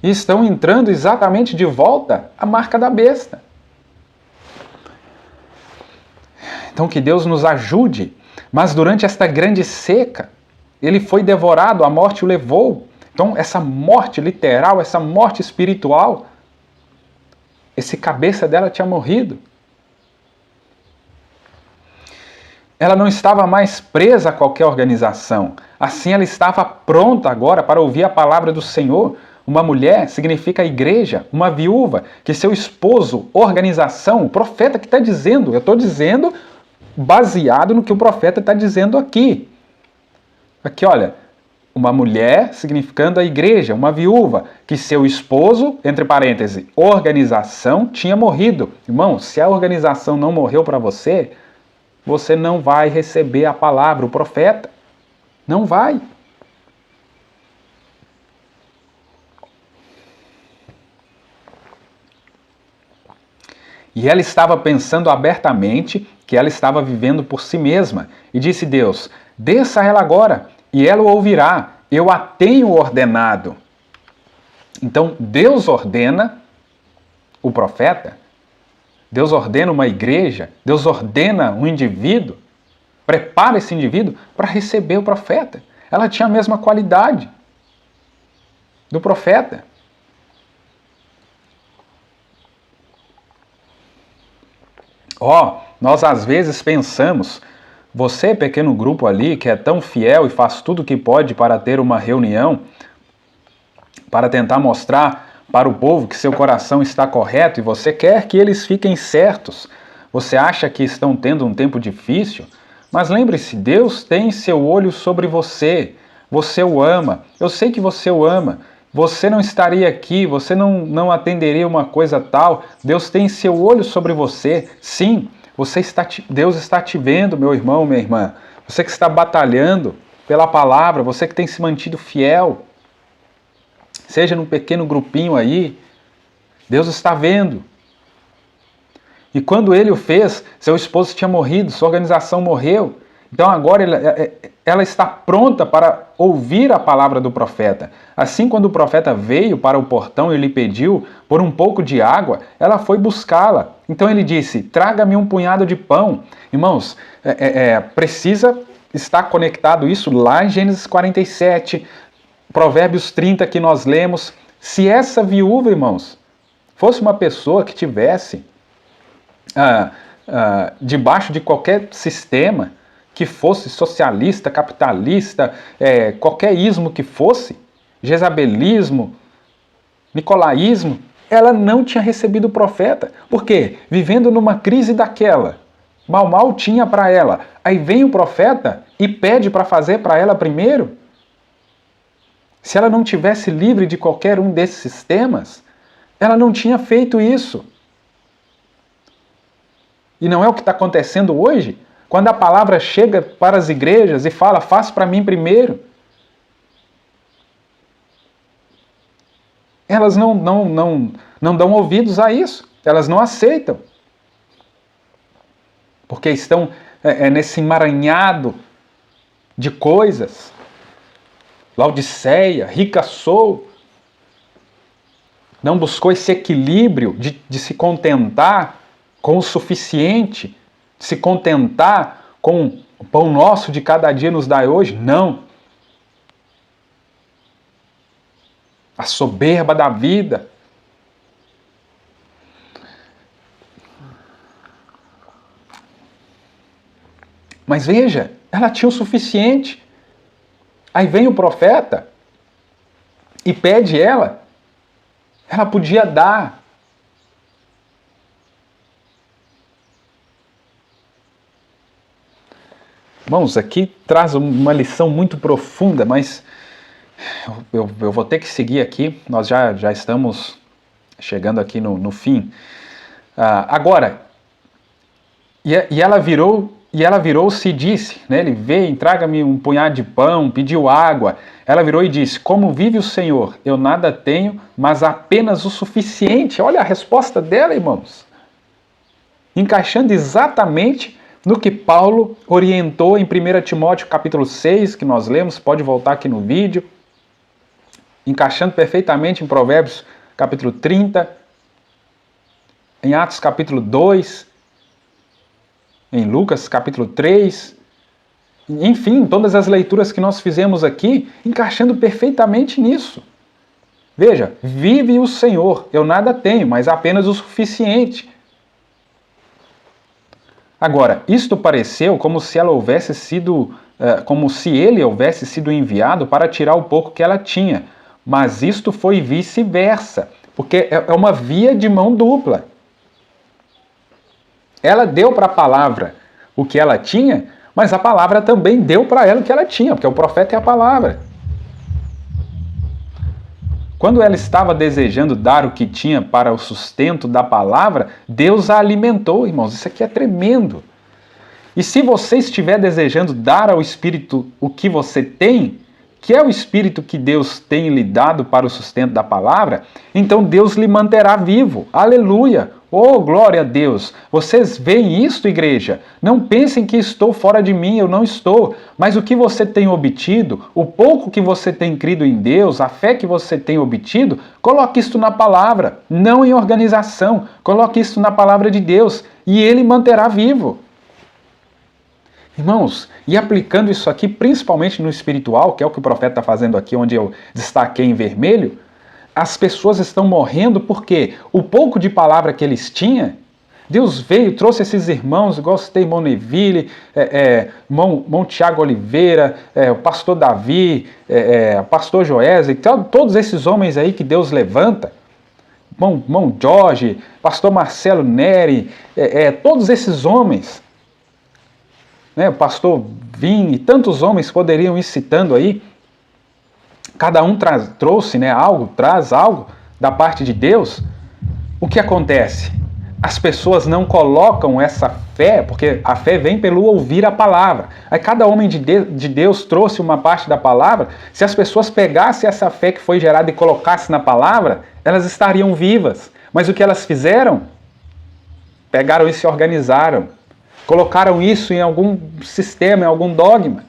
E estão entrando exatamente de volta à marca da besta. Então que Deus nos ajude. Mas durante esta grande seca, ele foi devorado, a morte o levou. Então essa morte literal, essa morte espiritual, esse cabeça dela tinha morrido. Ela não estava mais presa a qualquer organização. Assim ela estava pronta agora para ouvir a palavra do Senhor. Uma mulher significa igreja, uma viúva, que seu esposo, organização, o profeta que está dizendo, eu estou dizendo baseado no que o profeta está dizendo aqui. Aqui, olha, uma mulher significando a igreja, uma viúva, que seu esposo, entre parênteses, organização, tinha morrido. Irmão, se a organização não morreu para você, você não vai receber a palavra, o profeta. Não vai. E ela estava pensando abertamente que ela estava vivendo por si mesma. E disse Deus, desça ela agora, e ela o ouvirá. Eu a tenho ordenado. Então, Deus ordena o profeta, Deus ordena uma igreja, Deus ordena um indivíduo, prepara esse indivíduo para receber o profeta. Ela tinha a mesma qualidade do profeta. Nós às vezes pensamos, você, pequeno grupo ali, que é tão fiel e faz tudo o que pode para ter uma reunião, para tentar mostrar para o povo que seu coração está correto e você quer que eles fiquem certos. Você acha que estão tendo um tempo difícil? Mas lembre-se, Deus tem seu olho sobre você. Você o ama. Eu sei que você o ama. Você não estaria aqui, você não atenderia uma coisa tal. Deus tem seu olho sobre você. Sim, Deus está te vendo, meu irmão, minha irmã. Você que está batalhando pela palavra, você que tem se mantido fiel, seja num pequeno grupinho aí, Deus está vendo. E quando ele o fez, seu esposo tinha morrido, sua organização morreu. Então agora ela está pronta para ouvir a palavra do profeta. Assim, quando o profeta veio para o portão e lhe pediu por um pouco de água, ela foi buscá-la. Então ele disse, traga-me um punhado de pão. Irmãos, precisa estar conectado isso lá em Gênesis 47, Provérbios 30 que nós lemos. Se essa viúva, irmãos, fosse uma pessoa que tivesse debaixo de qualquer sistema, que fosse socialista, capitalista, qualquer ismo que fosse, jezabelismo, nicolaísmo, ela não tinha recebido o profeta. Por quê? Vivendo numa crise daquela, mal tinha para ela. Aí vem o profeta e pede para fazer para ela primeiro. Se ela não tivesse livre de qualquer um desses sistemas, ela não tinha feito isso. E não é o que está acontecendo hoje? Quando a palavra chega para as igrejas e fala, faça para mim primeiro. Elas não dão ouvidos a isso. Elas não aceitam. Porque estão nesse emaranhado de coisas. Laodiceia, rica sou. Não buscou esse equilíbrio de se contentar com o suficiente, se contentar com o pão nosso de cada dia nos dai hoje? Não. A soberba da vida. Mas veja, ela tinha o suficiente. Aí vem o profeta e pede ela podia dar. Irmãos, aqui traz uma lição muito profunda, mas eu vou ter que seguir aqui, nós já estamos chegando aqui no fim. Agora, e ela virou-se e disse, né, ele veio, traga-me um punhado de pão, pediu água. Ela virou e disse, como vive o Senhor, eu nada tenho, mas apenas o suficiente. Olha a resposta dela, irmãos. Encaixando exatamente no que Paulo orientou em 1 Timóteo capítulo 6, que nós lemos, pode voltar aqui no vídeo, encaixando perfeitamente em Provérbios capítulo 30, em Atos capítulo 2, em Lucas capítulo 3, enfim, todas as leituras que nós fizemos aqui, encaixando perfeitamente nisso. Veja, vive o Senhor, eu nada tenho, mas apenas o suficiente. Agora, isto pareceu como se ela houvesse sido, como se ele houvesse sido enviado para tirar o pouco que ela tinha. Mas isto foi vice-versa, porque é uma via de mão dupla. Ela deu para a palavra o que ela tinha, mas a palavra também deu para ela o que ela tinha, porque o profeta é a palavra. Quando ela estava desejando dar o que tinha para o sustento da palavra, Deus a alimentou, irmãos. Isso aqui é tremendo. E se você estiver desejando dar ao Espírito o que você tem, que é o Espírito que Deus tem lhe dado para o sustento da palavra, então Deus lhe manterá vivo. Aleluia! Oh, glória a Deus! Vocês veem isto, igreja? Não pensem que estou fora de mim, eu não estou. Mas o que você tem obtido, o pouco que você tem crido em Deus, a fé que você tem obtido, coloque isto na palavra, não em organização. Coloque isto na palavra de Deus e Ele manterá vivo. Irmãos, e aplicando isso aqui principalmente no espiritual, que é o que o profeta está fazendo aqui, onde eu destaquei em vermelho, as pessoas estão morrendo porque o pouco de palavra que eles tinham Deus veio, trouxe esses irmãos, igual citei, irmão Neville, irmão Tiago Oliveira, o pastor Davi, pastor Joésia, todos esses homens aí que Deus levanta, irmão Jorge, pastor Marcelo Neri, todos esses homens, né, o pastor Vim e tantos homens poderiam ir citando aí, cada um trouxe, né, traz algo da parte de Deus. O que acontece? As pessoas não colocam essa fé, porque a fé vem pelo ouvir a palavra. Aí cada homem de Deus trouxe uma parte da palavra. Se as pessoas pegassem essa fé que foi gerada e colocassem na palavra, elas estariam vivas. Mas o que elas fizeram? Pegaram isso e se organizaram. Colocaram isso em algum sistema, em algum dogma.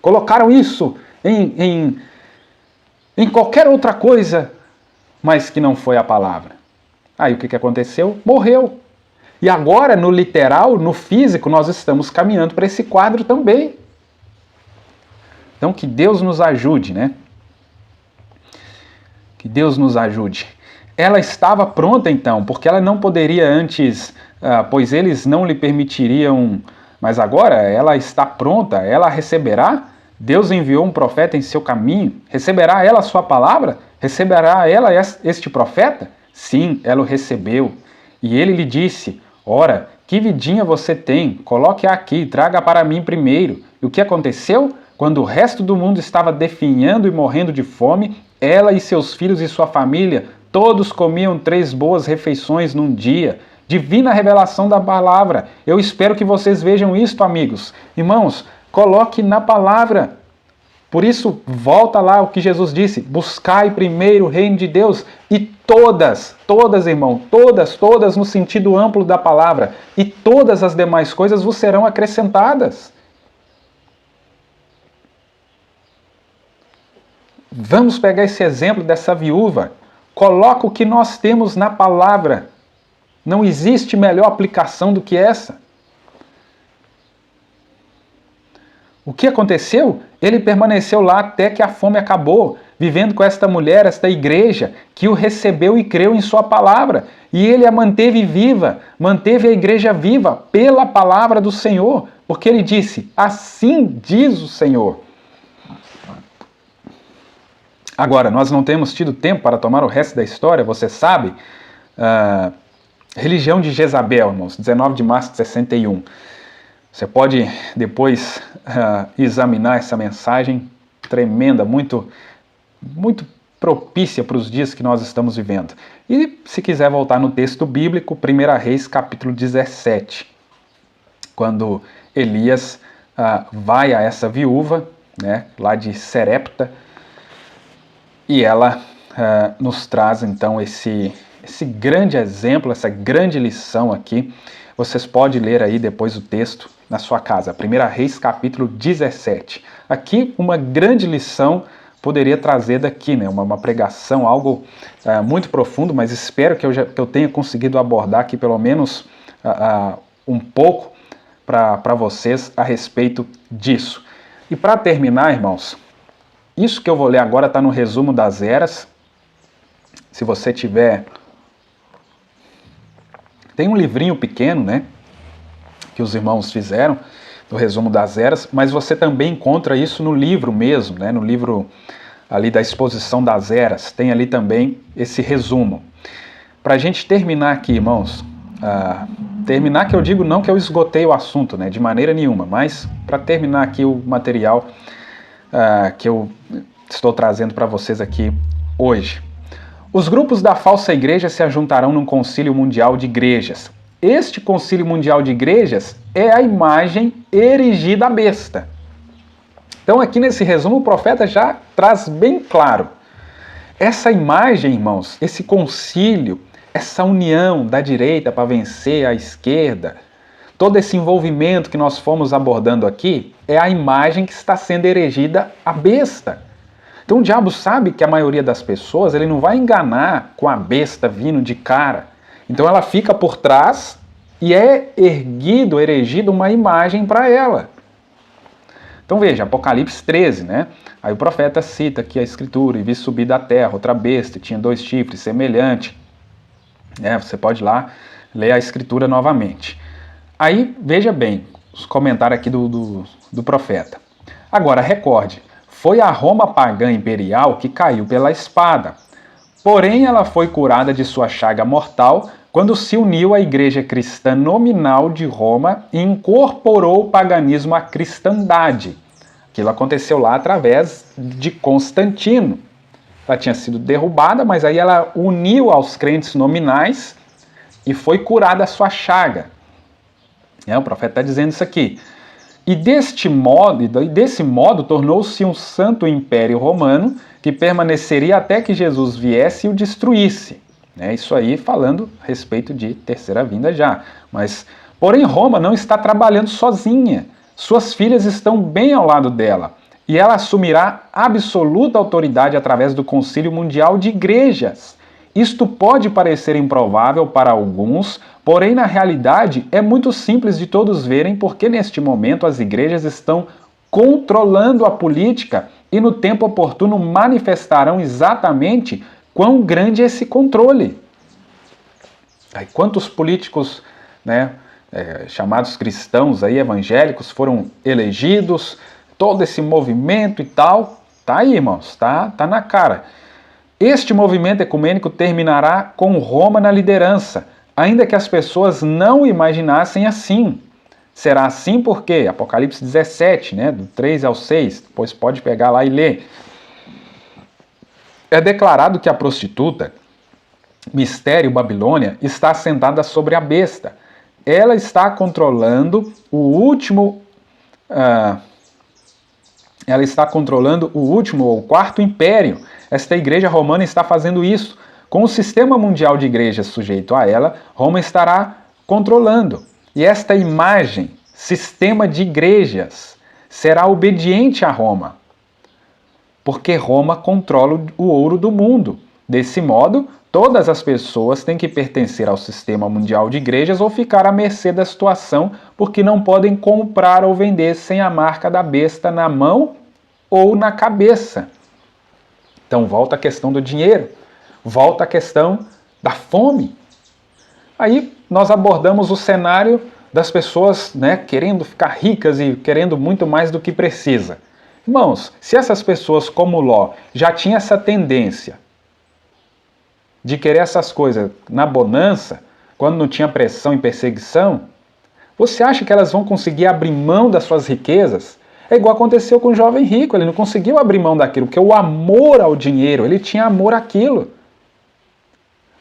Colocaram isso em qualquer outra coisa, mas que não foi a palavra. Aí o que aconteceu? Morreu. E agora, no literal, no físico, nós estamos caminhando para esse quadro também. Então, que Deus nos ajude, né? Que Deus nos ajude. Ela estava pronta, então, porque ela não poderia antes, pois eles não lhe permitiriam, mas agora ela está pronta, ela receberá. Deus enviou um profeta em seu caminho. Receberá ela a sua palavra? Receberá ela este profeta? Sim, ela o recebeu. E ele lhe disse, ora, que vidinha você tem? Coloque-a aqui, traga para mim primeiro. E o que aconteceu? Quando o resto do mundo estava definhando e morrendo de fome, ela e seus filhos e sua família, todos comiam 3 boas refeições num dia. Divina revelação da palavra. Eu espero que vocês vejam isto, amigos. Irmãos, coloque na palavra. Por isso, volta lá o que Jesus disse, buscai primeiro o reino de Deus e todas, irmão, todas no sentido amplo da palavra, e todas as demais coisas vos serão acrescentadas. Vamos pegar esse exemplo dessa viúva, coloca o que nós temos na palavra. Não existe melhor aplicação do que essa. O que aconteceu? Ele permaneceu lá até que a fome acabou, vivendo com esta mulher, esta igreja, que o recebeu e creu em sua palavra. E ele a manteve viva, manteve a igreja viva pela palavra do Senhor, porque ele disse, assim diz o Senhor. Agora, nós não temos tido tempo para tomar o resto da história, você sabe, religião de Jezabel, irmãos, 19 de março de 61. Você pode depois examinar essa mensagem tremenda, muito propícia para os dias que nós estamos vivendo. E se quiser voltar no texto bíblico, 1 Reis capítulo 17, quando Elias vai a essa viúva, né, lá de Serepta, e ela nos traz então esse grande exemplo, essa grande lição aqui. Vocês podem ler aí depois o texto na sua casa, 1 Reis capítulo 17. Aqui uma grande lição poderia trazer daqui, né? Uma pregação, algo muito profundo, mas espero que eu tenha conseguido abordar aqui pelo menos um pouco para vocês a respeito disso. E para terminar, irmãos, isso que eu vou ler agora está no resumo das eras. Se você tiver... Tem um livrinho pequeno, né, que os irmãos fizeram, do resumo das eras, mas você também encontra isso no livro mesmo, né, no livro ali da exposição das eras, tem ali também esse resumo. Para a gente terminar aqui, irmãos, terminar que eu digo não que eu esgotei o assunto, né, de maneira nenhuma, mas para terminar aqui o material que eu estou trazendo para vocês aqui hoje. Os grupos da falsa igreja se ajuntarão num concílio mundial de igrejas. Este concílio mundial de igrejas é a imagem erigida à besta. Então aqui nesse resumo o profeta já traz bem claro. Essa imagem, irmãos, esse concílio, essa união da direita para vencer a esquerda, todo esse envolvimento que nós fomos abordando aqui, é a imagem que está sendo erigida à besta. Então o diabo sabe que a maioria das pessoas, ele não vai enganar com a besta vindo de cara. Então ela fica por trás e é erigida uma imagem para ela. Então veja, Apocalipse 13, né? Aí o profeta cita aqui a escritura, e vi subir da terra outra besta, tinha 2 chifres, semelhante. Você pode ir lá ler a escritura novamente. Aí, veja bem, os comentários aqui do profeta. Agora, recorde, foi a Roma pagã imperial que caiu pela espada. Porém, ela foi curada de sua chaga mortal quando se uniu à igreja cristã nominal de Roma e incorporou o paganismo à cristandade. Aquilo aconteceu lá através de Constantino. Ela tinha sido derrubada, mas aí ela uniu aos crentes nominais e foi curada a sua chaga. O profeta está dizendo isso aqui. E desse modo tornou-se um santo império romano que permaneceria até que Jesus viesse e o destruísse. Isso aí falando a respeito de terceira vinda já. Porém, Roma não está trabalhando sozinha. Suas filhas estão bem ao lado dela. E ela assumirá absoluta autoridade através do Concílio Mundial de Igrejas. Isto pode parecer improvável para alguns, porém na realidade é muito simples de todos verem porque neste momento as igrejas estão controlando a política e no tempo oportuno manifestarão exatamente quão grande é esse controle. Aí, quantos políticos, chamados cristãos, evangélicos, foram elegidos, todo esse movimento e tal, tá aí, irmãos, tá na cara. Este movimento ecumênico terminará com Roma na liderança, ainda que as pessoas não imaginassem assim. Será assim porque, Apocalipse 17, do 3 ao 6, depois pode pegar lá e ler. É declarado que a prostituta, mistério Babilônia, está assentada sobre a besta. Ela está controlando o último ou quarto império. Esta igreja romana está fazendo isso. Com o sistema mundial de igrejas sujeito a ela, Roma estará controlando. E esta imagem, sistema de igrejas, será obediente a Roma. Porque Roma controla o ouro do mundo. Desse modo, todas as pessoas têm que pertencer ao sistema mundial de igrejas ou ficar à mercê da situação, porque não podem comprar ou vender sem a marca da besta na mão ou na cabeça. Então volta a questão do dinheiro, volta a questão da fome. Aí nós abordamos o cenário das pessoas querendo ficar ricas e querendo muito mais do que precisa. Irmãos, se essas pessoas como Ló já tinham essa tendência de querer essas coisas na bonança, quando não tinha pressão e perseguição, você acha que elas vão conseguir abrir mão das suas riquezas? É igual aconteceu com o jovem rico, ele não conseguiu abrir mão daquilo, porque o amor ao dinheiro, ele tinha amor àquilo.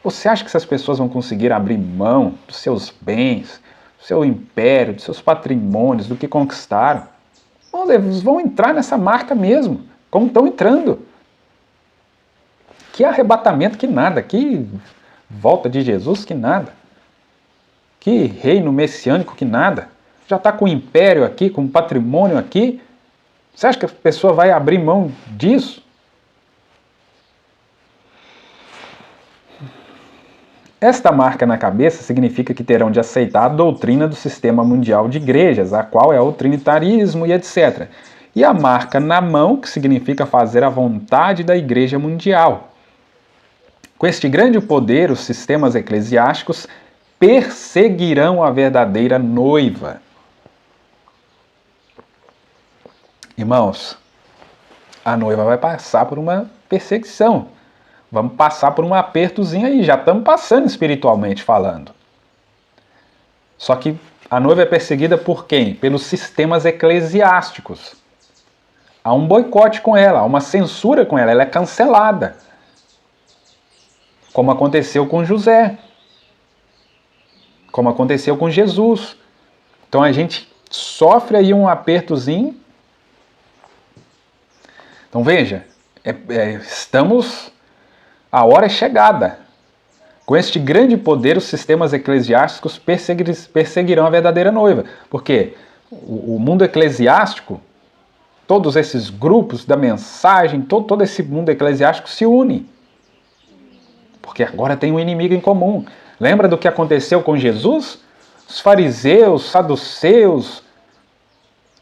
Você acha que essas pessoas vão conseguir abrir mão dos seus bens, do seu império, dos seus patrimônios, do que conquistaram? Eles vão entrar nessa marca mesmo, como estão entrando. Que arrebatamento, que nada, que volta de Jesus, que nada. Que reino messiânico, que nada. Já está com o império aqui, com o patrimônio aqui. Você acha que a pessoa vai abrir mão disso? Esta marca na cabeça significa que terão de aceitar a doutrina do sistema mundial de igrejas, a qual é o trinitarismo e etc. E a marca na mão, que significa fazer a vontade da igreja mundial. Com este grande poder, os sistemas eclesiásticos perseguirão a verdadeira noiva. Irmãos, a noiva vai passar por uma perseguição. Vamos passar por um apertozinho aí, já estamos passando espiritualmente falando. Só que a noiva é perseguida por quem? Pelos sistemas eclesiásticos. Há um boicote com ela, há uma censura com ela, ela é cancelada. Como aconteceu com José. Como aconteceu com Jesus. Então a gente sofre aí um apertozinho. Então veja, a hora é chegada. Com este grande poder, os sistemas eclesiásticos perseguirão a verdadeira noiva. Porque o mundo eclesiástico, todos esses grupos da mensagem, todo esse mundo eclesiástico se une. Porque agora tem um inimigo em comum. Lembra do que aconteceu com Jesus? Os fariseus, saduceus,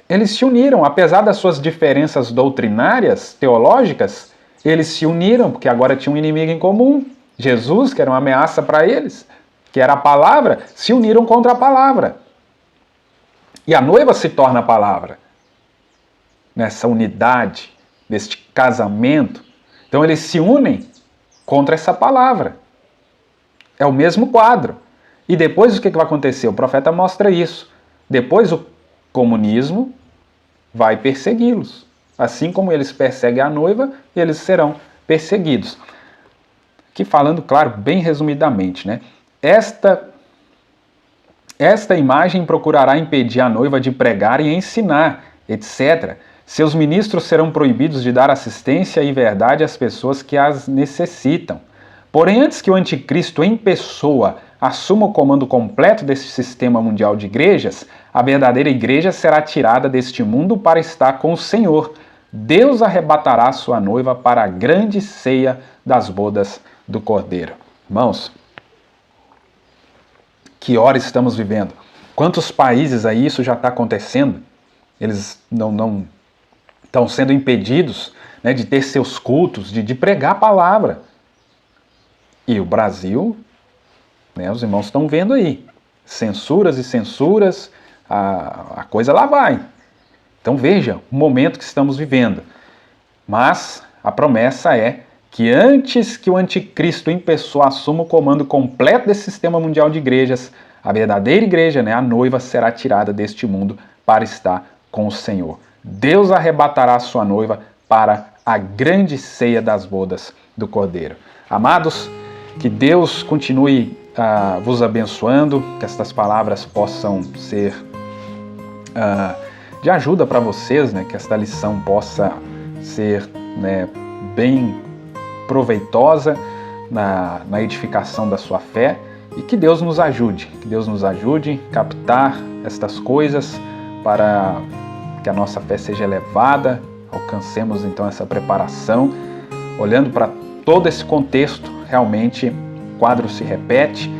eles se uniram, apesar das suas diferenças doutrinárias, teológicas, eles se uniram, porque agora tinha um inimigo em comum. Jesus, que era uma ameaça para eles. que era a palavra, se uniram contra a palavra. E a noiva se torna a palavra. Nessa unidade, neste casamento. Então eles se unem contra essa palavra. É o mesmo quadro. E depois o que vai acontecer? O profeta mostra isso. Depois o comunismo vai persegui-los. Assim como eles perseguem a noiva, eles serão perseguidos. Aqui falando, claro, bem resumidamente, né? Esta imagem procurará impedir a noiva de pregar e ensinar, etc. Seus ministros serão proibidos de dar assistência e verdade às pessoas que as necessitam. Porém, antes que o anticristo em pessoa assuma o comando completo desse sistema mundial de igrejas, a verdadeira igreja será tirada deste mundo para estar com o Senhor. Deus arrebatará sua noiva para a grande ceia das bodas do Cordeiro. Irmãos, que hora estamos vivendo? Quantos países aí isso já está acontecendo? Eles não estão sendo impedidos, né, de ter seus cultos, de pregar a palavra. E o Brasil, né, os irmãos estão vendo aí, censuras e censuras, a coisa lá vai. Então veja o momento que estamos vivendo. Mas a promessa é que antes que o anticristo em pessoa assuma o comando completo desse sistema mundial de igrejas, a verdadeira igreja, né, a noiva, será tirada deste mundo para estar com o Senhor. Deus arrebatará a sua noiva para a grande ceia das bodas do Cordeiro. Amados, que Deus continue vos abençoando, que estas palavras possam ser de ajuda para vocês, né, que esta lição possa ser, né, bem proveitosa na edificação da sua fé, e que Deus nos ajude a captar estas coisas para que a nossa fé seja elevada, alcancemos então essa preparação, olhando para todo esse contexto. Realmente o quadro se repete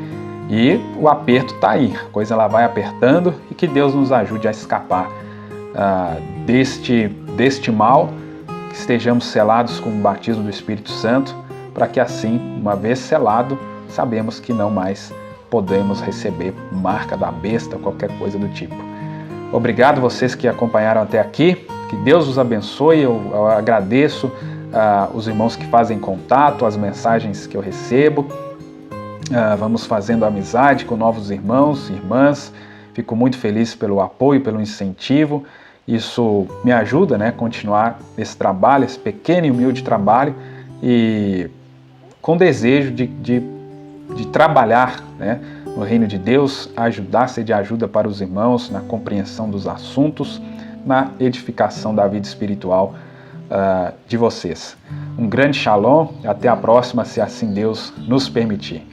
e o aperto está aí, a coisa ela vai apertando, e que Deus nos ajude a escapar deste mal, que estejamos selados com o batismo do Espírito Santo, para que assim, uma vez selado, sabemos que não mais podemos receber marca da besta, qualquer coisa do tipo. Obrigado vocês que acompanharam até aqui, que Deus os abençoe. Eu agradeço os irmãos que fazem contato, as mensagens que eu recebo. Vamos fazendo amizade com novos irmãos e irmãs. Fico muito feliz pelo apoio, pelo incentivo. Isso me ajuda, né, a continuar esse trabalho, esse pequeno e humilde trabalho, e com desejo de trabalhar, né, no reino de Deus, ajudar, ser de ajuda para os irmãos na compreensão dos assuntos, na edificação da vida espiritual de vocês. Um grande shalom, até a próxima, se assim Deus nos permitir.